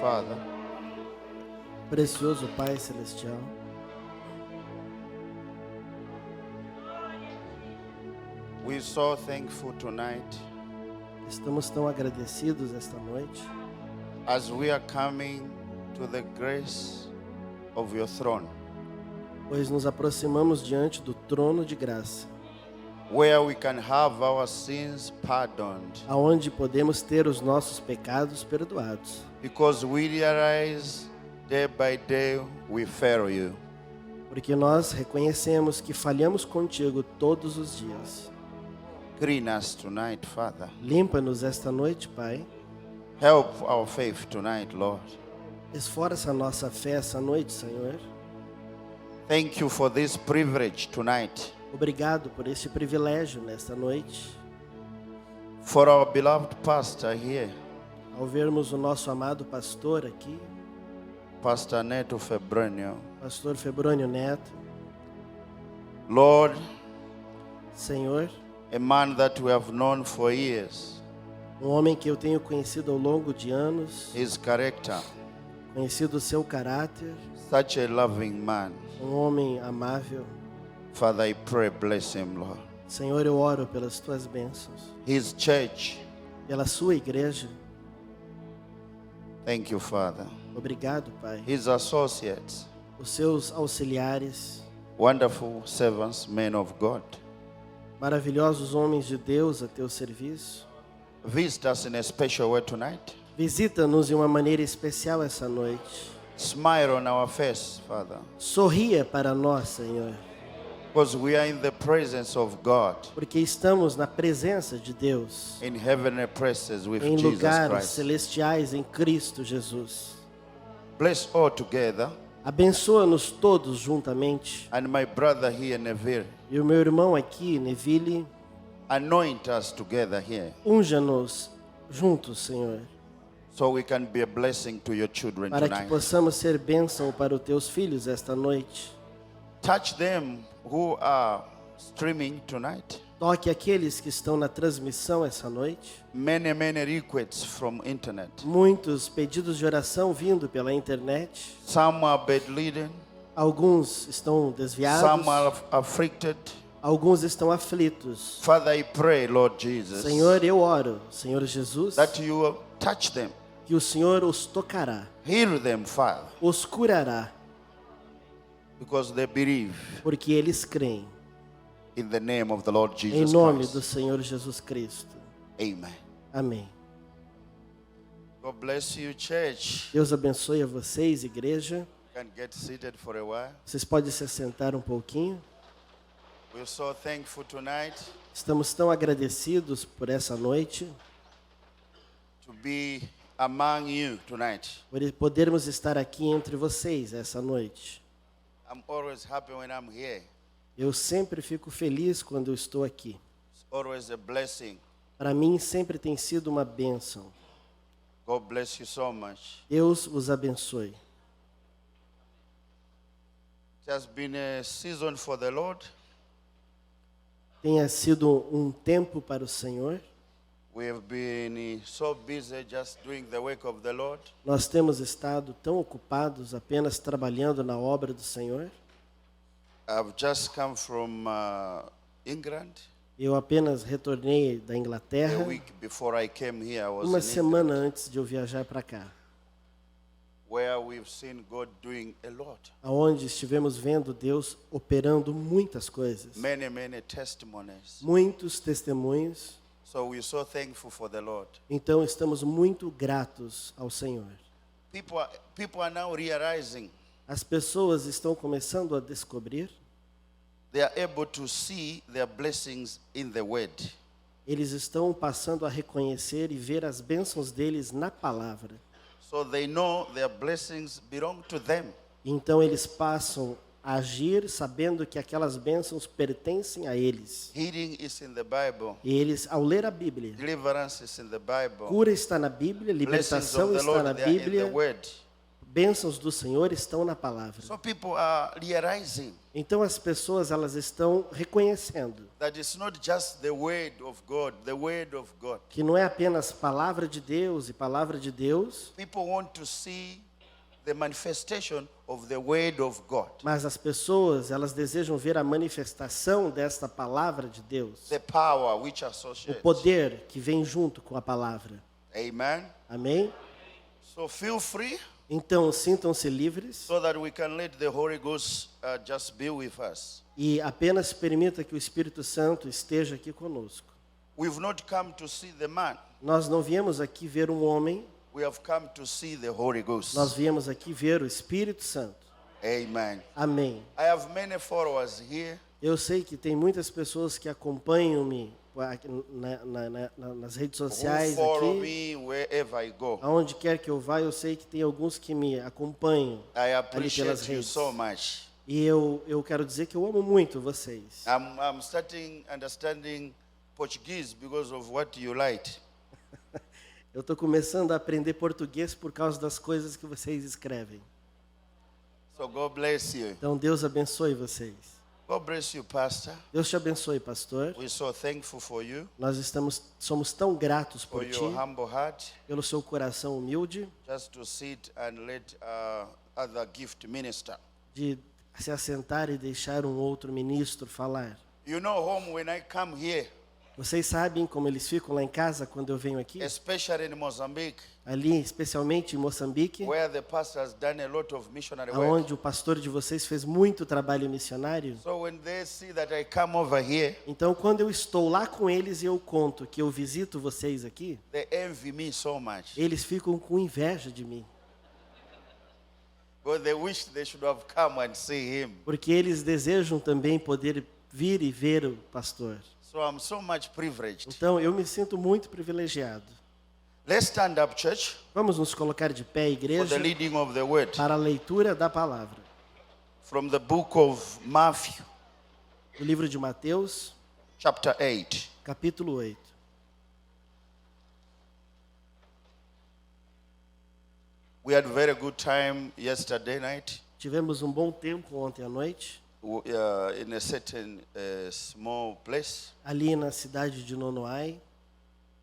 Father. Precioso Pai Celestial, We're so thankful tonight estamos tão agradecidos esta noite as we are coming to the grace of your throne, pois nos aproximamos diante do trono de graça, where we can have our sins pardoned, aonde podemos ter os nossos pecados perdoados, because we realize day by day we fail you. porque nós reconhecemos que falhamos contigo todos os dias. Clean us tonight, Father. Limpa-nos esta noite, Pai. Help our faith tonight, Lord. Esforça a nossa fé essa noite, Senhor. Thank you for this privilege tonight, Obrigado por este privilégio nesta noite, for our beloved pastor here, ao vermos o nosso amado pastor aqui, Pastor Neto Febronio. Pastor Febrônio Neto. Lord, Senhor, a man that we have known for years, homem que eu tenho conhecido ao longo de anos, his character, conhecido o seu caráter, such a loving man. homem amável. Father, I pray, bless him, Lord. Senhor, eu oro pelas tuas bênçãos, His church, pela sua igreja. thank you, Father. Obrigado, Pai. His associates, Os seus auxiliares, wonderful servants, men of God. maravilhosos homens de Deus a teu serviço. Visit us in a special way tonight. Visita-nos de uma maneira especial essa noite. Smile on our face, Father, Sorria para nós, Senhor, because we are in the presence of God, porque estamos na presença de Deus, in heavenly places with em Jesus lugares Christ. celestiais em Cristo Jesus. Bless all together, Abençoa-nos todos juntamente. and my brother here, Neville, E o meu irmão aqui, Neville, anoint us together here, unja-nos juntos, Senhor, so we can be a blessing to your children para que tonight. possamos ser bênção para os teus filhos esta noite. Touch them who are streaming tonight. Toque aqueles que estão na transmissão essa noite. Many requests from internet. Muitos pedidos de oração vindo pela internet. Some are bedridden, Alguns estão desviados. some are afflicted. Alguns estão aflitos. Father, I pray, Lord Jesus, Senhor, eu oro, Senhor Jesus, that you will touch them, que o Senhor os tocará, heal them, Father, os curará, because they believe porque eles creem. in the name of the Lord Em Jesus nome Christ. do Senhor Jesus Cristo. Amen. Amém. God bless you, church. Deus abençoe a vocês, igreja. You can get seated for a while. Vocês podem se assentar um pouquinho. We're so thankful tonight Estamos tão agradecidos por essa noite, to be among you tonight. por podermos estar aqui entre vocês essa noite. I'm always happy when I'm here. Eu sempre fico feliz quando eu estou aqui. It's always a blessing. Para mim sempre tem sido uma bênção. God bless you so much. Deus os abençoe. It has been a season for the Lord. Tenha sido um tempo para o Senhor. We have been so busy just doing the work of the Lord. Nós temos estado tão ocupados apenas trabalhando na obra do Senhor. I've just come from England. Eu apenas retornei da A Inglaterra week before I came here, I was uma in semana England, antes de eu viajar para cá, where we've seen God doing a lot. aonde estivemos vendo Deus operando muitas coisas, Many testimonies. muitos testemunhos. So we're so thankful for the Lord. Então estamos muito gratos ao Senhor. People are now realizing As pessoas estão começando a descobrir, they are able to see their blessings in the Word. eles estão passando a reconhecer e ver as bênçãos deles na palavra. So they know their blessings belong to them. Então eles passam a agir sabendo que aquelas bênçãos pertencem a eles. Healing is in the Bible. E eles, ao ler a Bíblia, Deliverance is in the Bible. cura está na Bíblia, Blessings libertação of the está na Lord, they are in the Bíblia, Word. bênçãos do Senhor estão na palavra. So people are realizing Então as pessoas elas estão reconhecendo that it's not just the word of God, the word of God. que não é apenas palavra de Deus e palavra de Deus, People want to see the manifestation of the word of God. mas as pessoas elas desejam ver a manifestação desta palavra de Deus, The power which o associates. poder que vem junto com a palavra. Amen. Amém? So feel free Então sintam-se livres so that we can let the Holy Ghost just be with us. e apenas permita que o Espírito Santo esteja aqui conosco. We've not come to see the man. Nós não viemos aqui ver um homem, We have come to see the Holy Ghost. nós viemos aqui ver o Espírito Santo. Amen. Amém. I have many followers here. Eu sei que tem muitas pessoas que acompanham-me nas redes Who sociais follow aqui. me wherever I go. Aonde quer que eu vá, eu sei que tem alguns que me acompanham I ali pelas appreciate you redes. so much. E eu quero dizer que eu amo muito vocês. I'm starting understanding Portuguese because of what you like. Eu estou começando a aprender português por causa das coisas que vocês escrevem. So God bless you. Então Deus abençoe vocês. God bless you, Pastor. Deus te abençoe, pastor. We're so thankful for you, Nós somos tão gratos for por ti, your humble heart, pelo seu coração humilde, just to sit and let other gift minister. de se assentar e deixar um outro ministro falar. You know, home when I come here, Vocês sabem como eles ficam lá em casa quando eu venho aqui? especially in Mozambique, Ali, especialmente em Moçambique, where the pastor has done a lot of missionary work. onde o pastor de vocês fez muito trabalho missionário. So when they see that I come over here, Então, quando eu estou lá com eles e eu conto que eu visito vocês aqui, they envy me so much. eles ficam com inveja de mim. Because they wish they should have come and see him. Porque eles desejam também poder vir e ver o pastor. So I'm so much privileged. Então, eu me sinto muito privilegiado. Let's stand up, church, Vamos nos colocar de pé, for igreja, the leading of the word. para a leitura da palavra. From the book of Matthew, Do livro de Mateus, chapter 8. capítulo 8. We had a very good time yesterday night Tivemos um bom tempo ontem à noite, in a certain small place. ali na cidade de Nonoai.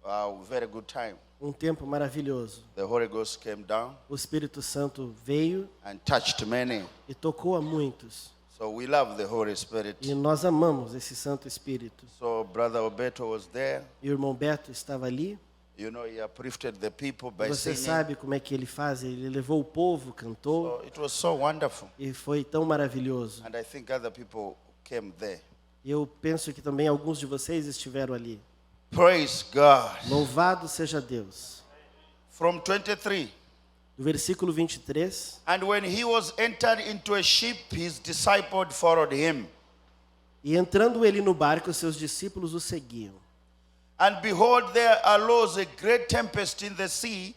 Wow, very good time. Um tempo maravilhoso. The Holy Ghost came down O Espírito Santo veio and touched many. e tocou a muitos. So we love the Holy Spirit. E nós amamos esse Santo Espírito. So Brother Alberto was there. E o irmão Beto estava ali. You know, he uplifted the people by Você singing. sabe como é que ele faz? Ele levou o povo, cantou. So it was so wonderful. E foi tão maravilhoso. And I think other people came there. E eu penso que também alguns de vocês estiveram ali. Praise God. Louvado seja Deus. From 23. Do versículo 23. And when he was entered into a ship, his disciples followed him. E entrando ele no barco, seus discípulos o seguiam. And behold, there arose a great tempest in the sea,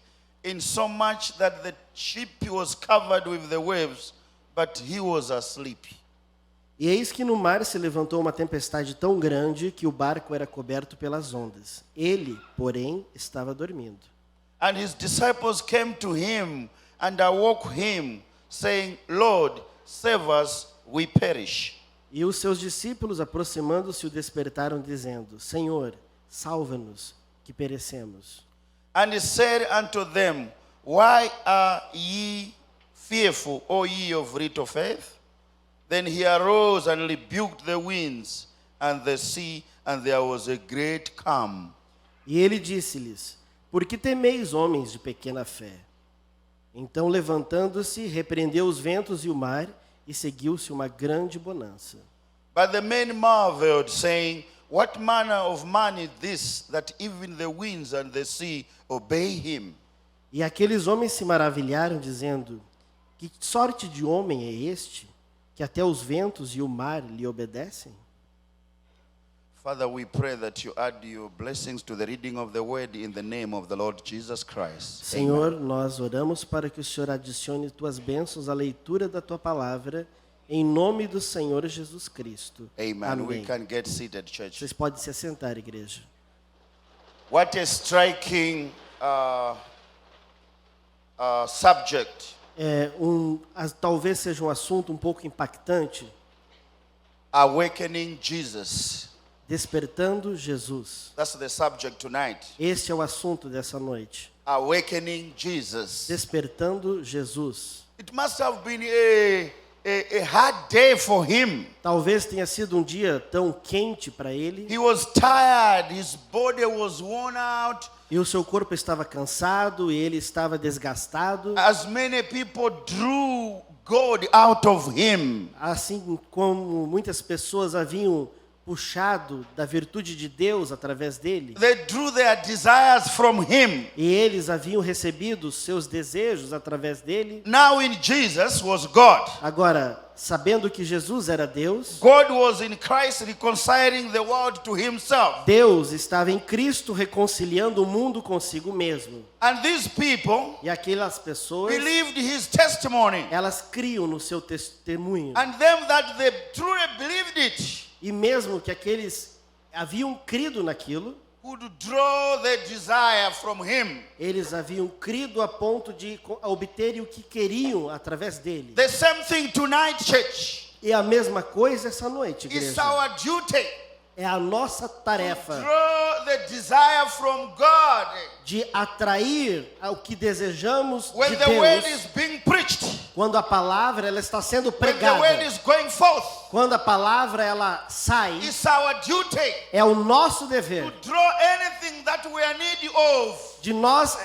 insomuch that the ship was covered with the waves, but he was asleep. E eis que no mar se levantou uma tempestade tão grande que o barco era coberto pelas ondas. Ele, porém, estava dormindo. And his disciples came to him and awoke him, saying, Lord, save us, we perish. E os seus discípulos, aproximando-se, o despertaram, dizendo: Senhor, salva-nos, que perecemos. And he said unto them, Why are ye fearful, O ye of little faith? Then he arose and rebuked the winds and the sea, and there was a great calm. E ele disse-lhes: Por que temeis, homens de pequena fé? Então, levantando-se, repreendeu os ventos e o mar, e seguiu-se uma grande bonança. But the men marveled, saying, What manner of man is this, that even the winds and the sea obey him? E aqueles homens se maravilharam, dizendo: Que sorte de homem é este, que até os ventos e o mar lhe obedecem? Father, we pray that you add your blessings to the reading of the word in the name of the Lord Jesus Christ. Senhor, nós oramos para que o Senhor adicione tuas bênçãos à leitura da tua palavra, em nome do Senhor Jesus Cristo. Amen. We Amém. can get seated, church. Vocês podem se assentar, igreja. What a striking subject. talvez seja um assunto um pouco impactante, Awakening Jesus. despertando Jesus. That's the subject tonight. Esse é o assunto dessa noite. Awakening Jesus. Despertando Jesus. It must have been a hard day for him. Talvez tenha sido um dia tão quente para ele. He was tired, his body was worn out. E o seu corpo estava cansado, e ele estava desgastado. As many people drew God out of him. Assim como muitas pessoas haviam puxado da virtude de Deus através dele. They drew their desires from him. E eles haviam recebido seus desejos através dele. Now in Jesus was God. Agora, sabendo que Jesus era Deus, God was in Christ reconciling the world to himself. Deus estava em Cristo reconciliando o mundo consigo mesmo. And these people E aquelas pessoas, believed his testimony. elas criam no seu testemunho. And them that they truly believed it E mesmo que aqueles haviam crido naquilo, would draw their desire from him. eles haviam crido a ponto de obterem o que queriam através dele. The same thing tonight, church. E a mesma coisa essa noite, It's igreja. our duty É a nossa to tarefa draw the desire from God. de atrair o que desejamos de When the word Deus is being preached, quando a palavra ela está sendo when the word pregada. is going forth, Quando a palavra ela sai, it's our duty é o nosso to dever draw anything that we are in need of de nós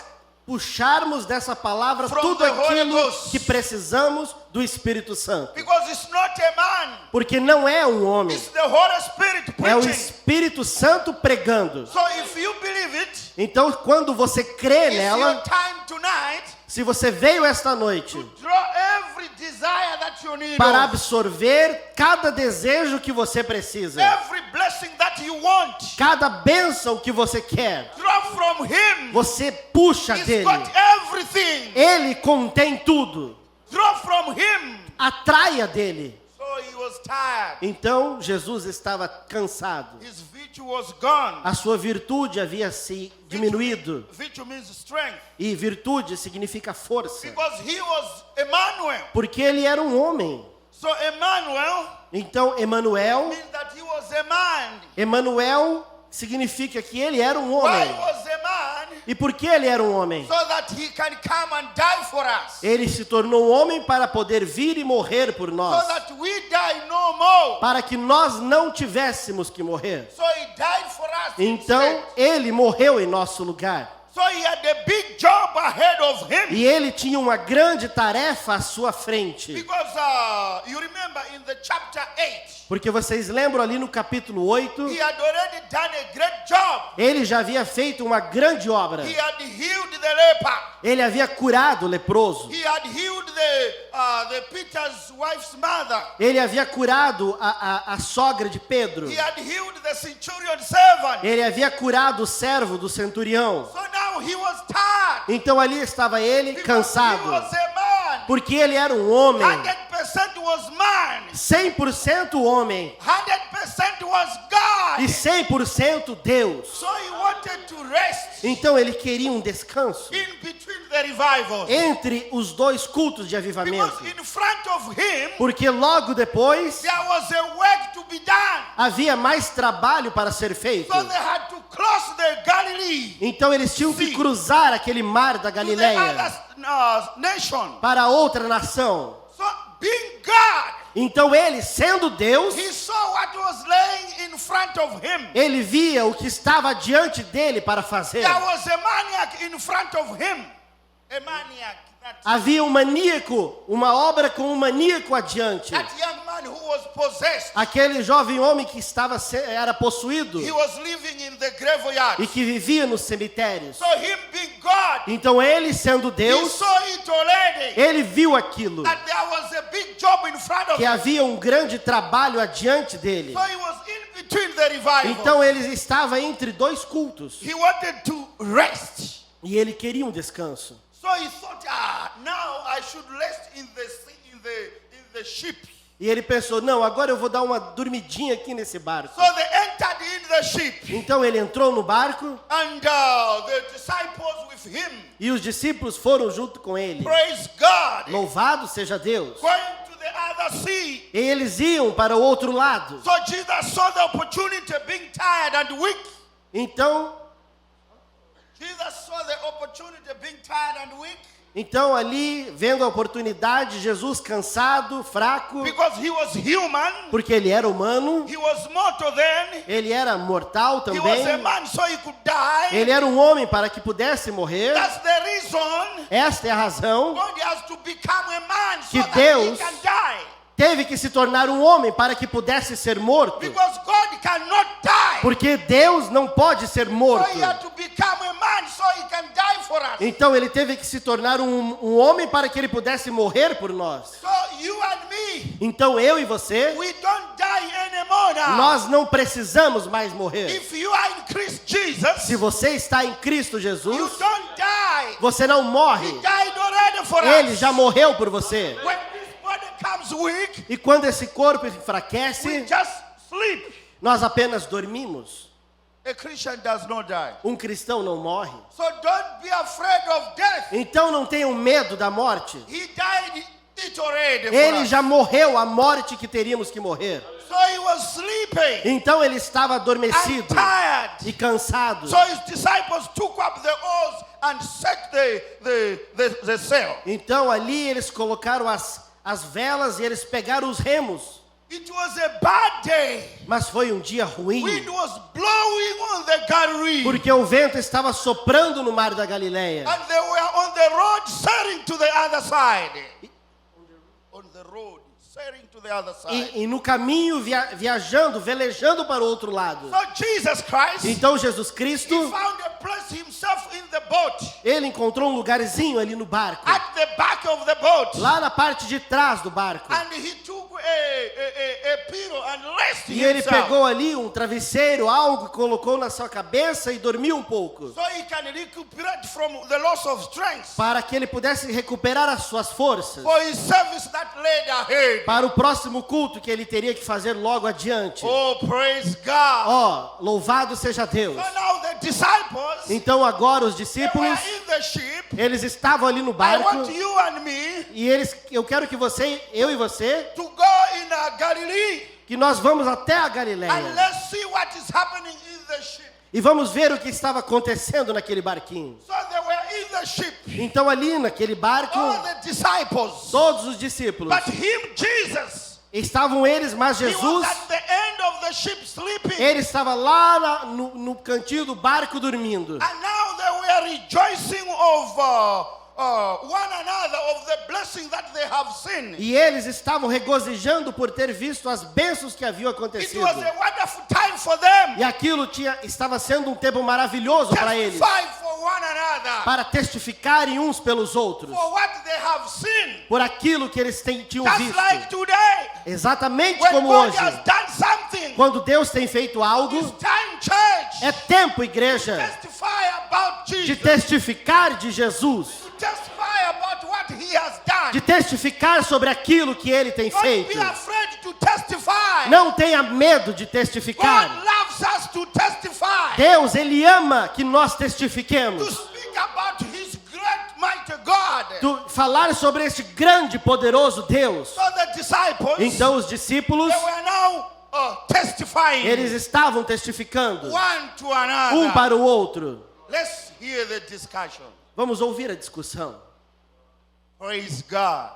puxarmos dessa palavra From tudo the Holy aquilo Ghost. que precisamos do Espírito Santo. because it's not a man, Porque não é um homem, it's the Holy Spirit é o preaching. Espírito Santo pregando. So if you believe it, Então, quando você crê it's your nela, time tonight se você veio esta noite to draw every desire that you need para of, absorver cada desejo que você precisa, every blessing that you want, cada bênção que você quer, draw from him. você puxa He's dele. got everything. Ele contém tudo. Draw from him. Atraia dele. So he was tired. Então Jesus estava cansado. His virtue was gone. A sua virtude havia se diminuído. Virtue means strength. E virtude significa força. Because he was Emmanuel. Porque ele era um homem. So Emmanuel Então Emanuel, means that he was a man. Emanuel significa que ele era um Why homem. was a man? E por que ele era um homem? So that he can come and die for us. Ele se tornou homem para poder vir e morrer por So nós. that we die no more. Para que nós não tivéssemos que morrer. So he died for us. Então instead. ele morreu em nosso lugar. So he had a big job ahead of him. E ele tinha uma grande tarefa à sua frente. Because you remember in the chapter 8, Porque vocês lembram ali no capítulo 8, he had already done a great job. ele já havia feito uma grande obra. He had healed the leper. Ele havia curado o leproso. He had healed the Peter's wife's mother. Ele havia curado a sogra de Pedro. He had healed the centurion servant. Ele havia curado o servo do centurião. So now he was tired. Então ali estava ele Because cansado. he was a man. Porque ele era um homem. 100% was man. 100% homem. 100% was God. E 100% Deus. So he wanted to rest Então ele queria um descanso. in between the revivals. Entre os dois cultos de avivamento. Because in front of him, Porque logo depois there was a work to be done. havia mais trabalho para ser feito. So they had to cross the Galilee Então eles tinham que cruzar aquele mar da to the Galileia other nation. para outra nação. So being God, Então ele, sendo Deus, he saw what was laying in front of him. ele via o que estava diante dele para fazer. There was a maniac in front of him. A maniac. Havia um maníaco, uma obra com um maníaco adiante. That young man who was possessed. Aquele jovem homem que era possuído He was living in the graveyard. e que vivia nos cemitérios. So him being God, Então ele, sendo he Deus, saw it already. ele viu aquilo. That there was a big job in front of Que him. havia um grande trabalho adiante dele. So he was in between the revival. Então ele estava entre dois cultos. He wanted to rest. E ele queria um descanso. So he thought, now I should rest in the ship. E ele pensou, não, agora eu vou dar uma dormidinha aqui nesse barco. So they entered in the ship. Então ele entrou no barco And the disciples with him. e os discípulos foram junto com ele. Praise God. Louvado seja Deus. Going to the other sea. E eles iam para o outro lado. So Jesus saw the opportunity being tired and weak. Então Jesus saw the opportunity being tired and weak. ali, vendo a oportunidade, Jesus cansado, fraco, Because he was human. porque ele era humano, He was mortal then. ele era mortal He was a também, man so he could die. ele era um homem para que pudesse morrer. That's the reason Esta é a razão. God has to become a man so Que that Deus he can die. Teve que se tornar um homem para que pudesse ser morto. Because God cannot die. Porque Deus não pode ser morto. So he had to become a man so he can die for us. Então ele teve que se tornar um homem para que ele pudesse morrer por nós. So you and me, Então eu e você, we don't die anymore now. nós não precisamos mais morrer. If you are in Christ Jesus, Se você está em Cristo you Jesus, don't die. você não He morre. died already for Ele us. já morreu por você. When this body comes weak, E quando esse corpo we enfraquece, just sleep. nós apenas dormimos. A Christian does not die. Um cristão não morre. So don't be afraid of death. Então não tenham medo da morte. He died it already for Ele us. já morreu a morte que teríamos que morrer. So he was sleeping Então ele estava and adormecido tired. e cansado. So his disciples took up the oars and set the sail. Então ali eles colocaram as velas e eles pegaram os remos. It was a bad day. Mas foi um dia ruim, Wind was blowing on the Galilee. porque o vento estava soprando no mar da Galileia. And they were on the road sailing to the other side. On the road sailing to the other side. E no caminho viajando, velejando para o outro lado. So Jesus Christ, Então Jesus he Cristo, found a place himself in the boat. ele encontrou um lugarzinho ali no barco, At the back of the boat. lá na parte de trás do barco. And he took a pillow and rested E ele himself. pegou ali um travesseiro, algo, colocou na sua cabeça e dormiu um pouco, So he can recuperate from the loss of strength. para que ele pudesse recuperar as suas forças For his service that laid ahead. para o próximo culto que ele teria que fazer logo adiante. Oh, praise God. Ó, louvado seja Deus. So now the disciples, Então agora os they discípulos, were in the ship. eles estavam ali no I barco want you and me e eu quero que eu e você, to go in Galilee que nós vamos até a and Galileia let's see what is happening in the ship. e vamos ver o que estava acontecendo naquele barquinho. So they were in the ship, Então ali naquele barco, all the disciples. todos os discípulos, But him, Jesus, estavam eles, mas he was Jesus, at the end of the ship sleeping. ele estava lá no cantinho do barco dormindo. And now they were rejoicing of one another, of the blessing that they have seen. E eles estavam regozijando por ter visto as bênçãos que haviam It acontecido. was a wonderful time for them. E aquilo estava sendo um tempo maravilhoso para eles, Testify for one another para testificarem uns pelos outros, for what they have seen. por aquilo que eles tinham Just visto. like today, Exatamente when como God hoje. has done something, Quando Deus tem feito algo, it's time, church, é tempo, igreja, testify about de Jesus, testificar de Jesus, to testify about what He has done. de testificar sobre aquilo que Ele tem Don't feito. be afraid to testify. Não tenha medo de God testificar. loves us to testify, Deus, Ele ama que nós to testifiquemos. speak about His great mighty God. Falar sobre este grande, poderoso Deus. So the disciples, Então os discípulos, they were now testifying eles estavam testificando one to another. um para o outro. Let's hear the discussion. Vamos ouvir a discussão. Praise God.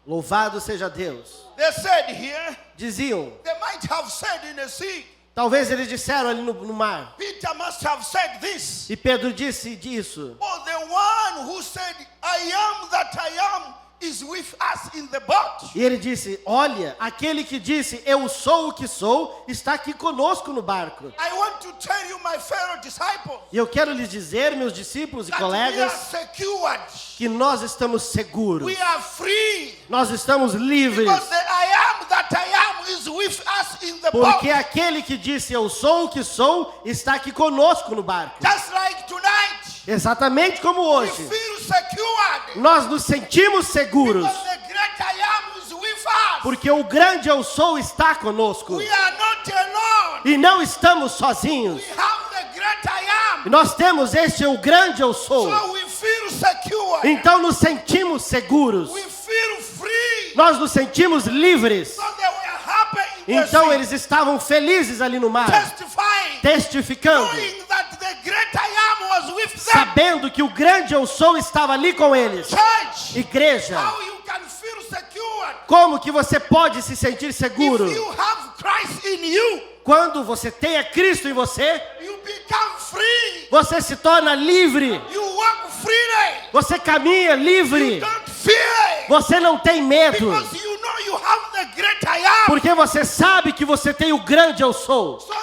Louvado seja Deus. They said here, Diziam, they might have said in the sea, talvez eles disseram ali no mar. Peter must have said this. E Pedro disse disso. Oh, the one who said, I am that I am, is with us in the boat. E ele disse, olha, aquele que disse, eu sou o que sou, está aqui conosco no barco. I want to tell you, my fellow disciples, E eu quero lhes dizer, meus discípulos e that we colegas, are secured. que nós estamos seguros. We are free. Nós estamos livres. Because the I am that I am is with us in the Porque boat. aquele que disse, eu sou o que sou, está aqui conosco no barco. Just like tonight, Exatamente como we hoje. feel secured. Nós nos sentimos seguros. Because the great I am is with us. Porque o grande eu sou está conosco. We are not alone. E não estamos sozinhos. We have the great I am. Nós temos este o grande eu sou. So we feel secure. Então nos sentimos seguros. We feel free. Nós nos sentimos livres. So they were happy in the Então sea, eles estavam felizes ali no mar, testifying, testificando, knowing that the great I am was with them. sabendo que o grande eu sou estava ali com eles. Church, Igreja, how you can feel secure como que você pode se sentir seguro? if you have Christ in you? Quando você tem a Cristo em você, You become free. você se torna livre. You walk freely. Você caminha livre. Don't fear. Você não tem medo. Because you know you have the great I am. Porque você sabe que você tem o grande eu sou. So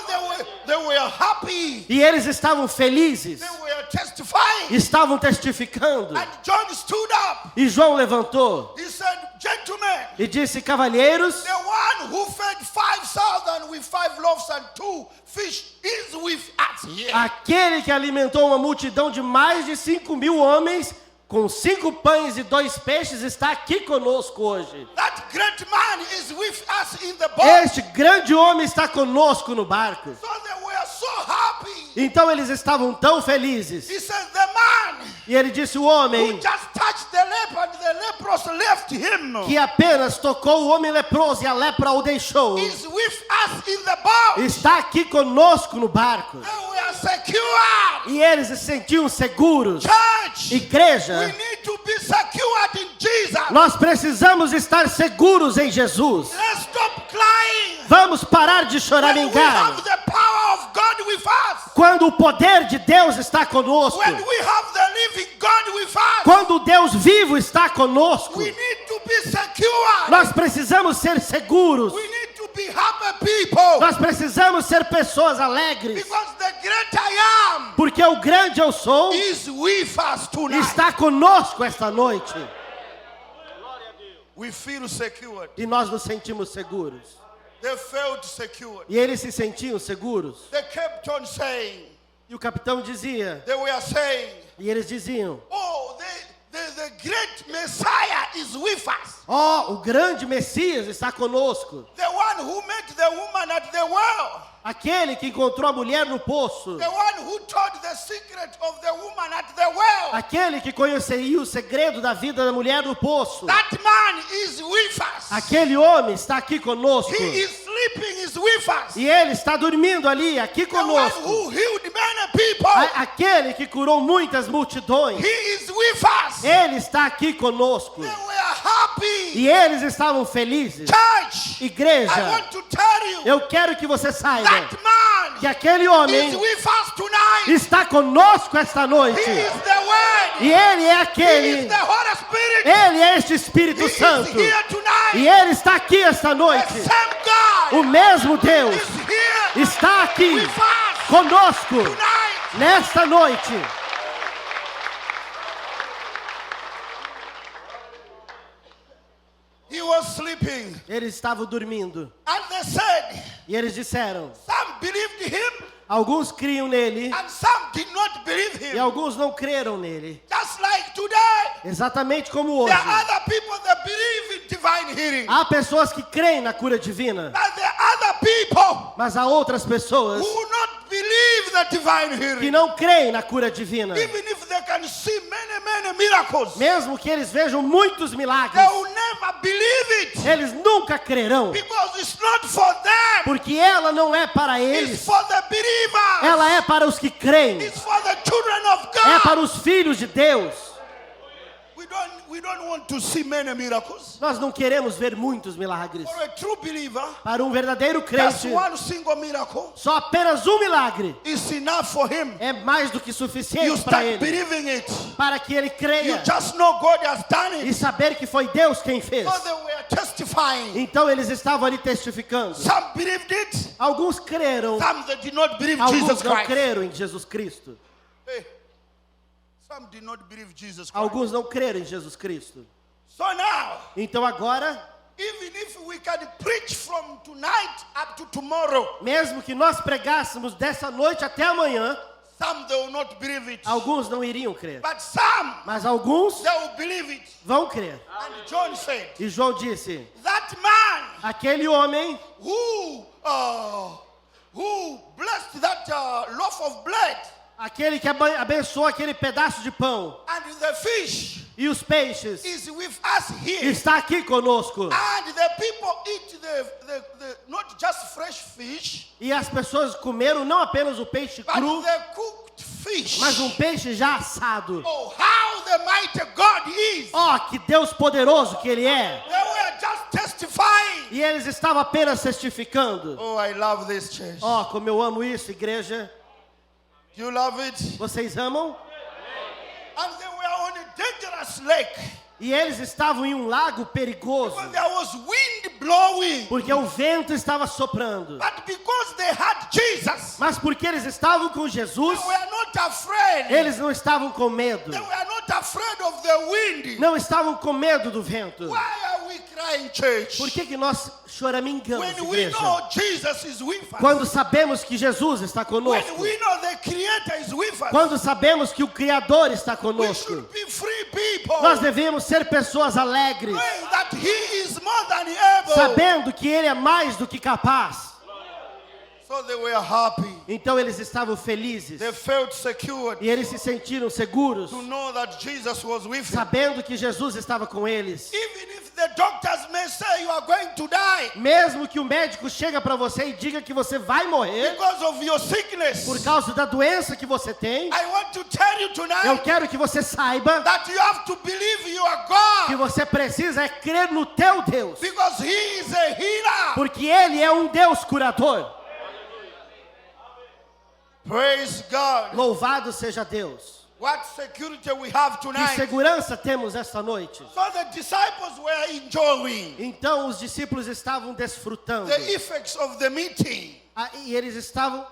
they were happy. E eles estavam felizes. They were testifying. Estavam testificando. And John stood up. E João levantou He said, gentlemen, e disse: cavalheiros, the one who fed 5,000 with 5 loaves and 2 fish is with us here. aquele que alimentou uma multidão de mais de 5.000 homens com 5 pães e 2 peixes está aqui conosco hoje. That great man is with us in the boat. Este grande homem está conosco no barco. So they were so happy. Então eles estavam tão felizes. He said, the man E ele disse: o who homem just touched the leper and the leprosy left him que apenas tocou o homem leproso e a lepra o deixou, is with us in the boat. está aqui conosco no barco. They were secure. E eles se sentiam seguros. Church, we Igreja, need to be secured in Jesus. nós precisamos estar seguros em Jesus. Let's stop crying. Vamos parar de When we choramingar. have the power of God with us. Quando o poder de Deus está conosco, When we have the living God with us. quando o Deus vivo está conosco, We need to be secure. nós precisamos ser seguros. We need to be happy people. Nós precisamos ser pessoas alegres. Because the great I am Porque o grande eu sou is with us tonight. está conosco esta noite. We feel secured. E nós nos sentimos seguros. They felt secured. E eles se sentiam seguros. They kept on saying, E o capitão dizia, they were saying, e eles diziam: oh, the great Messiah is with us. ó, o grande Messias está conosco. The one who met the woman at the well. Aquele que encontrou a mulher no poço. The one who told the secret of the woman at the well. Aquele que conheceria o segredo da vida da mulher no poço. That man is with us. Aquele homem está aqui conosco. He is sleeping, is with us. E ele está dormindo ali, aqui The one conosco. who healed many people. Aquele que curou muitas multidões. He is with us. Ele está aqui conosco. They were happy. E eles estavam felizes. Church, I Igreja, want to tell you eu quero que você saiba that man que aquele is homem with us tonight. está conosco esta noite. He is the Word. E ele é He aquele, is the Holy Spirit. ele é este Espírito He is Santo. here tonight. E ele está aqui esta The noite. same God O mesmo Deus is here está aqui with us conosco tonight. nesta noite. He was sleeping. Eles estavam dormindo. And they said, E eles disseram: some believed him alguns criam nele and some did not believe e him. alguns não creram nele. Just like today, Exatamente como hoje. there are other people that believe in divine healing. Há pessoas que creem na cura divina, But there are other people mas há outras pessoas who not believe the divine que healing. não creem na cura divina. Even if they can see many miracles, Mesmo que eles vejam muitos they milagres, will never believe it. eles nunca crerão, Because it's not for them. porque ela não é para It's eles, for the believers. ela é para os que creem, It's for the children of é God. para os filhos de Deus. We don't want to see many miracles. Nós não queremos ver muitos milagres. For a true believer, Para um verdadeiro just crente, one single miracle só apenas um milagre is enough for him. é mais do que You suficiente para start ele, believing it. para que ele You creia just know God has done e it. saber que foi Deus quem fez. So they were testifying. Então eles estavam ali testificando. Some believed it. Alguns creram, Some they did not believe alguns Jesus não Christ. creram em Jesus Cristo. Hey, some did not believe Jesus Christ. Alguns não creram em Jesus Cristo. So now, Então agora, even if we can preach from tonight up to tomorrow, mesmo que nós pregássemos dessa noite até amanhã, some they will not believe it. alguns não iriam crer. But some, Mas alguns they will believe it. vão crer. And John said, E João disse: that man aquele homem who blessed that loaf of bread aquele que abençoou aquele pedaço de pão and the fish e os peixes, is with us here. está aqui conosco. And the people eat the not just fresh fish, E as pessoas comeram não apenas o peixe but cru, the cooked fish. mas um peixe já assado. Oh, how the mighty God is. Oh, que Deus poderoso que Ele é! They were just testifying. E eles estavam apenas testificando. Oh, I love this church. Oh, como eu amo isso, igreja. Do you love it? Vocês amam? And they were on a dangerous lake. E eles estavam em um lago perigoso, Because there was wind blowing. porque o vento estava soprando. But because they had Jesus, Mas porque eles estavam com Jesus, they were not afraid. eles não estavam com medo. They were not afraid of the wind. Não estavam com medo do vento. Why are we crying, church? Por que nós choramingamos, When we igreja? know Jesus is with us. Quando sabemos que Jesus está When conosco. we know the Creator is with us. Quando sabemos que o Criador está We conosco. should be free people. Nós devemos ser pessoas alegres, Knowing that He is more than able. sabendo que Ele é mais do que capaz. So they were happy. Então eles estavam felizes. They felt secured E eles se sentiram seguros, to know that Jesus was with them. sabendo que Jesus estava com eles. Even if the doctors may say you are going to die Mesmo que o médico chega para você e diga que você vai morrer because of your sickness, por causa da doença que você tem, I want to tell you eu tonight quero que você saiba that you have to believe you are que God, você precisa é crer no teu Deus, because He is a healer. porque Ele é um Deus curador. Praise God. Louvado seja Deus. What security we have Que tonight. segurança temos esta noite. So the disciples were enjoying Então os discípulos estavam desfrutando. the effects of the meeting. E eles estavam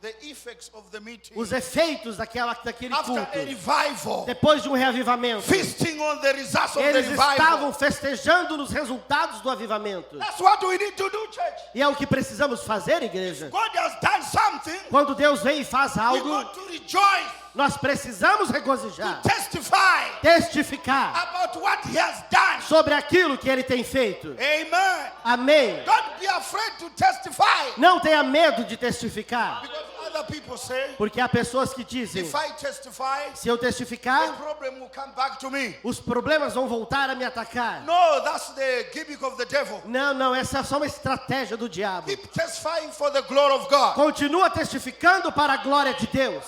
The effects of the meeting. os efeitos daquele After culto. a revival. Depois de um reavivamento, Feasting on the results of the eles revival. estavam festejando nos resultados do avivamento. That's what we need to do, church. E é o que precisamos fazer, igreja. God has done something. Quando Deus vem e faz We algo, got to rejoice, nós precisamos regozijar, testify testificar about what He has done. sobre aquilo que Ele tem feito. Amen. Amém. Don't be afraid to testify. Não tenha medo de testificar, Because other people say, porque há pessoas que dizem: if I testify, se eu the testificar, problem will come back to me. os problemas vão voltar a me atacar. No, that's the gimmick of the devil. Não, essa é só uma estratégia do diabo. Keep testifying for the glory of God. Continua testificando para a glória de Deus.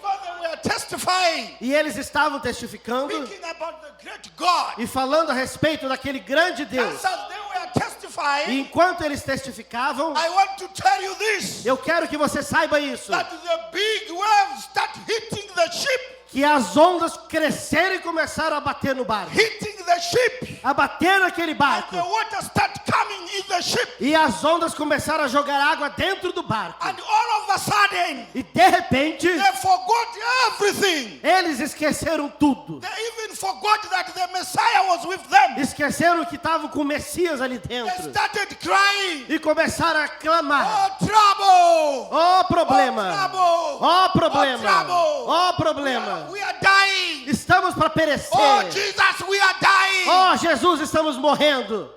So they were testifying, E eles estavam testificando speaking about the great God. e falando a respeito daquele grande And Deus. as they were E testifying, enquanto eles testificavam, I want to tell you this, eu quero que você saiba isso, that the big waves start hitting the ship, que as ondas cresceram e começaram a bater no barco, hitting the ship, a bater naquele and barco. the water start coming in the ship, E as ondas começaram a jogar água dentro do barco. and all of a sudden, E de repente, they forgot everything. eles esqueceram tudo. They even forgot that the Messiah was with them. Esqueceram que estavam com o Messias ali They dentro. started crying, E começaram a clamar: oh trouble, ó problema! trouble, Ó problema! trouble. Ó problema! We are dying. Estamos para perecer! Oh Jesus, we are dying. Ó Jesus, estamos morrendo!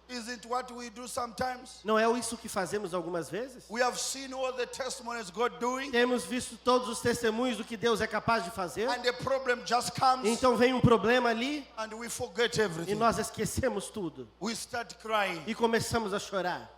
Isn't what we do sometimes? Não é isso que fazemos algumas vezes? We have seen all the testimonies God doing, Temos visto todos os testemunhos do que Deus é capaz de fazer. and the problem just comes, Então vem um problema ali and we forget e everything. nós esquecemos tudo. We start crying. E começamos a chorar.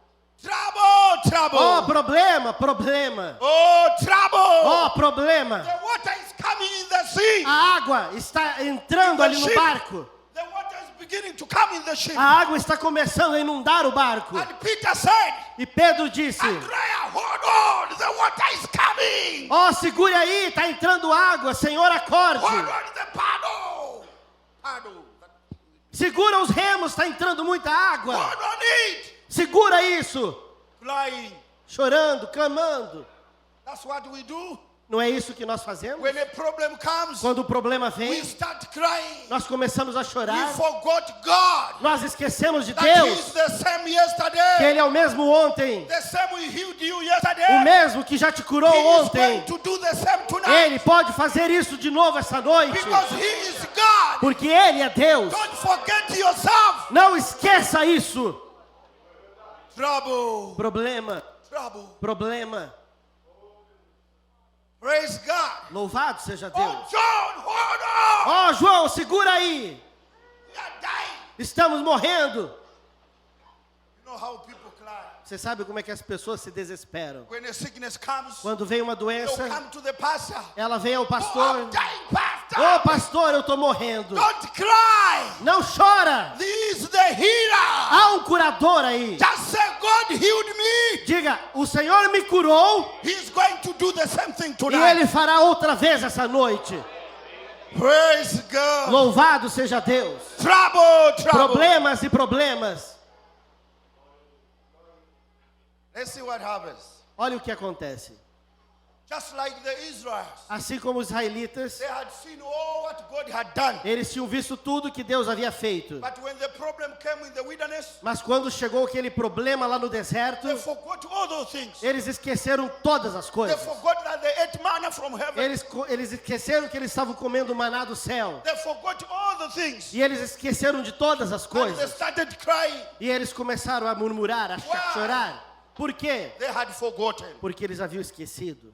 Trouble, trouble. Ó problema, problema! Oh, trouble. Ó problema! The water is coming in the sea. A água está entrando ali no barco. The water is beginning to come in the ship. A água está começando a inundar o barco. And Peter said, E Pedro disse: Andrea, hold on, the water is coming. ó, segure aí, está entrando água, Senhor, acorde. Hold on the paddle. Paddle. Segura os remos, está entrando muita água. Hold on it. Segura isso. Flying. Chorando, clamando. That's what we do. Não é isso que nós fazemos? When a problem comes, Quando o problema we vem, start crying. nós começamos a We chorar. forgot God. Nós esquecemos de That He Deus, is the same que yesterday. Ele é o mesmo ontem, The same He healed you o yesterday. mesmo que já te curou He is going ontem. to do the same tonight. Ele pode fazer isso de novo essa noite, Because He is God. porque Ele é Deus. Don't forget yourself. Não esqueça isso. Trouble. Problema, Trouble. problema. Praise God. Louvado seja Oh, Deus. John, hold on. Ó, João, segura aí. We are dying. Estamos morrendo. You know how people cry. Você sabe como é que as pessoas se desesperam? When a sickness comes, Quando vem uma they'll doença, come to the pastor. ela vem ao Oh, pastor. I'm dying, pastor. Ô, pastor, eu estou morrendo. Don't cry. Não chora. This is the healer. Há um curador aí. Just say, God healed me. Diga, o Senhor me curou He's going to do the same thing e tonight. Ele fará outra vez essa noite. Praise God. Louvado seja Deus. Trouble, trouble. Problemas e problemas. Let's see what happens. Olha o que acontece. Just like the Israelites, Assim como os israelitas, they had seen all what God had done. eles tinham visto tudo que Deus havia feito. But when the problem came in the wilderness, Mas quando chegou aquele problema lá no deserto, they forgot all those things. eles esqueceram todas as They coisas. forgot that they ate manna from heaven. Eles esqueceram que eles estavam comendo maná do céu. They forgot all the things. E eles esqueceram de todas as And they coisas. started crying. E eles começaram a murmurar, a chorar. Por quê? They had forgotten. Porque eles haviam esquecido.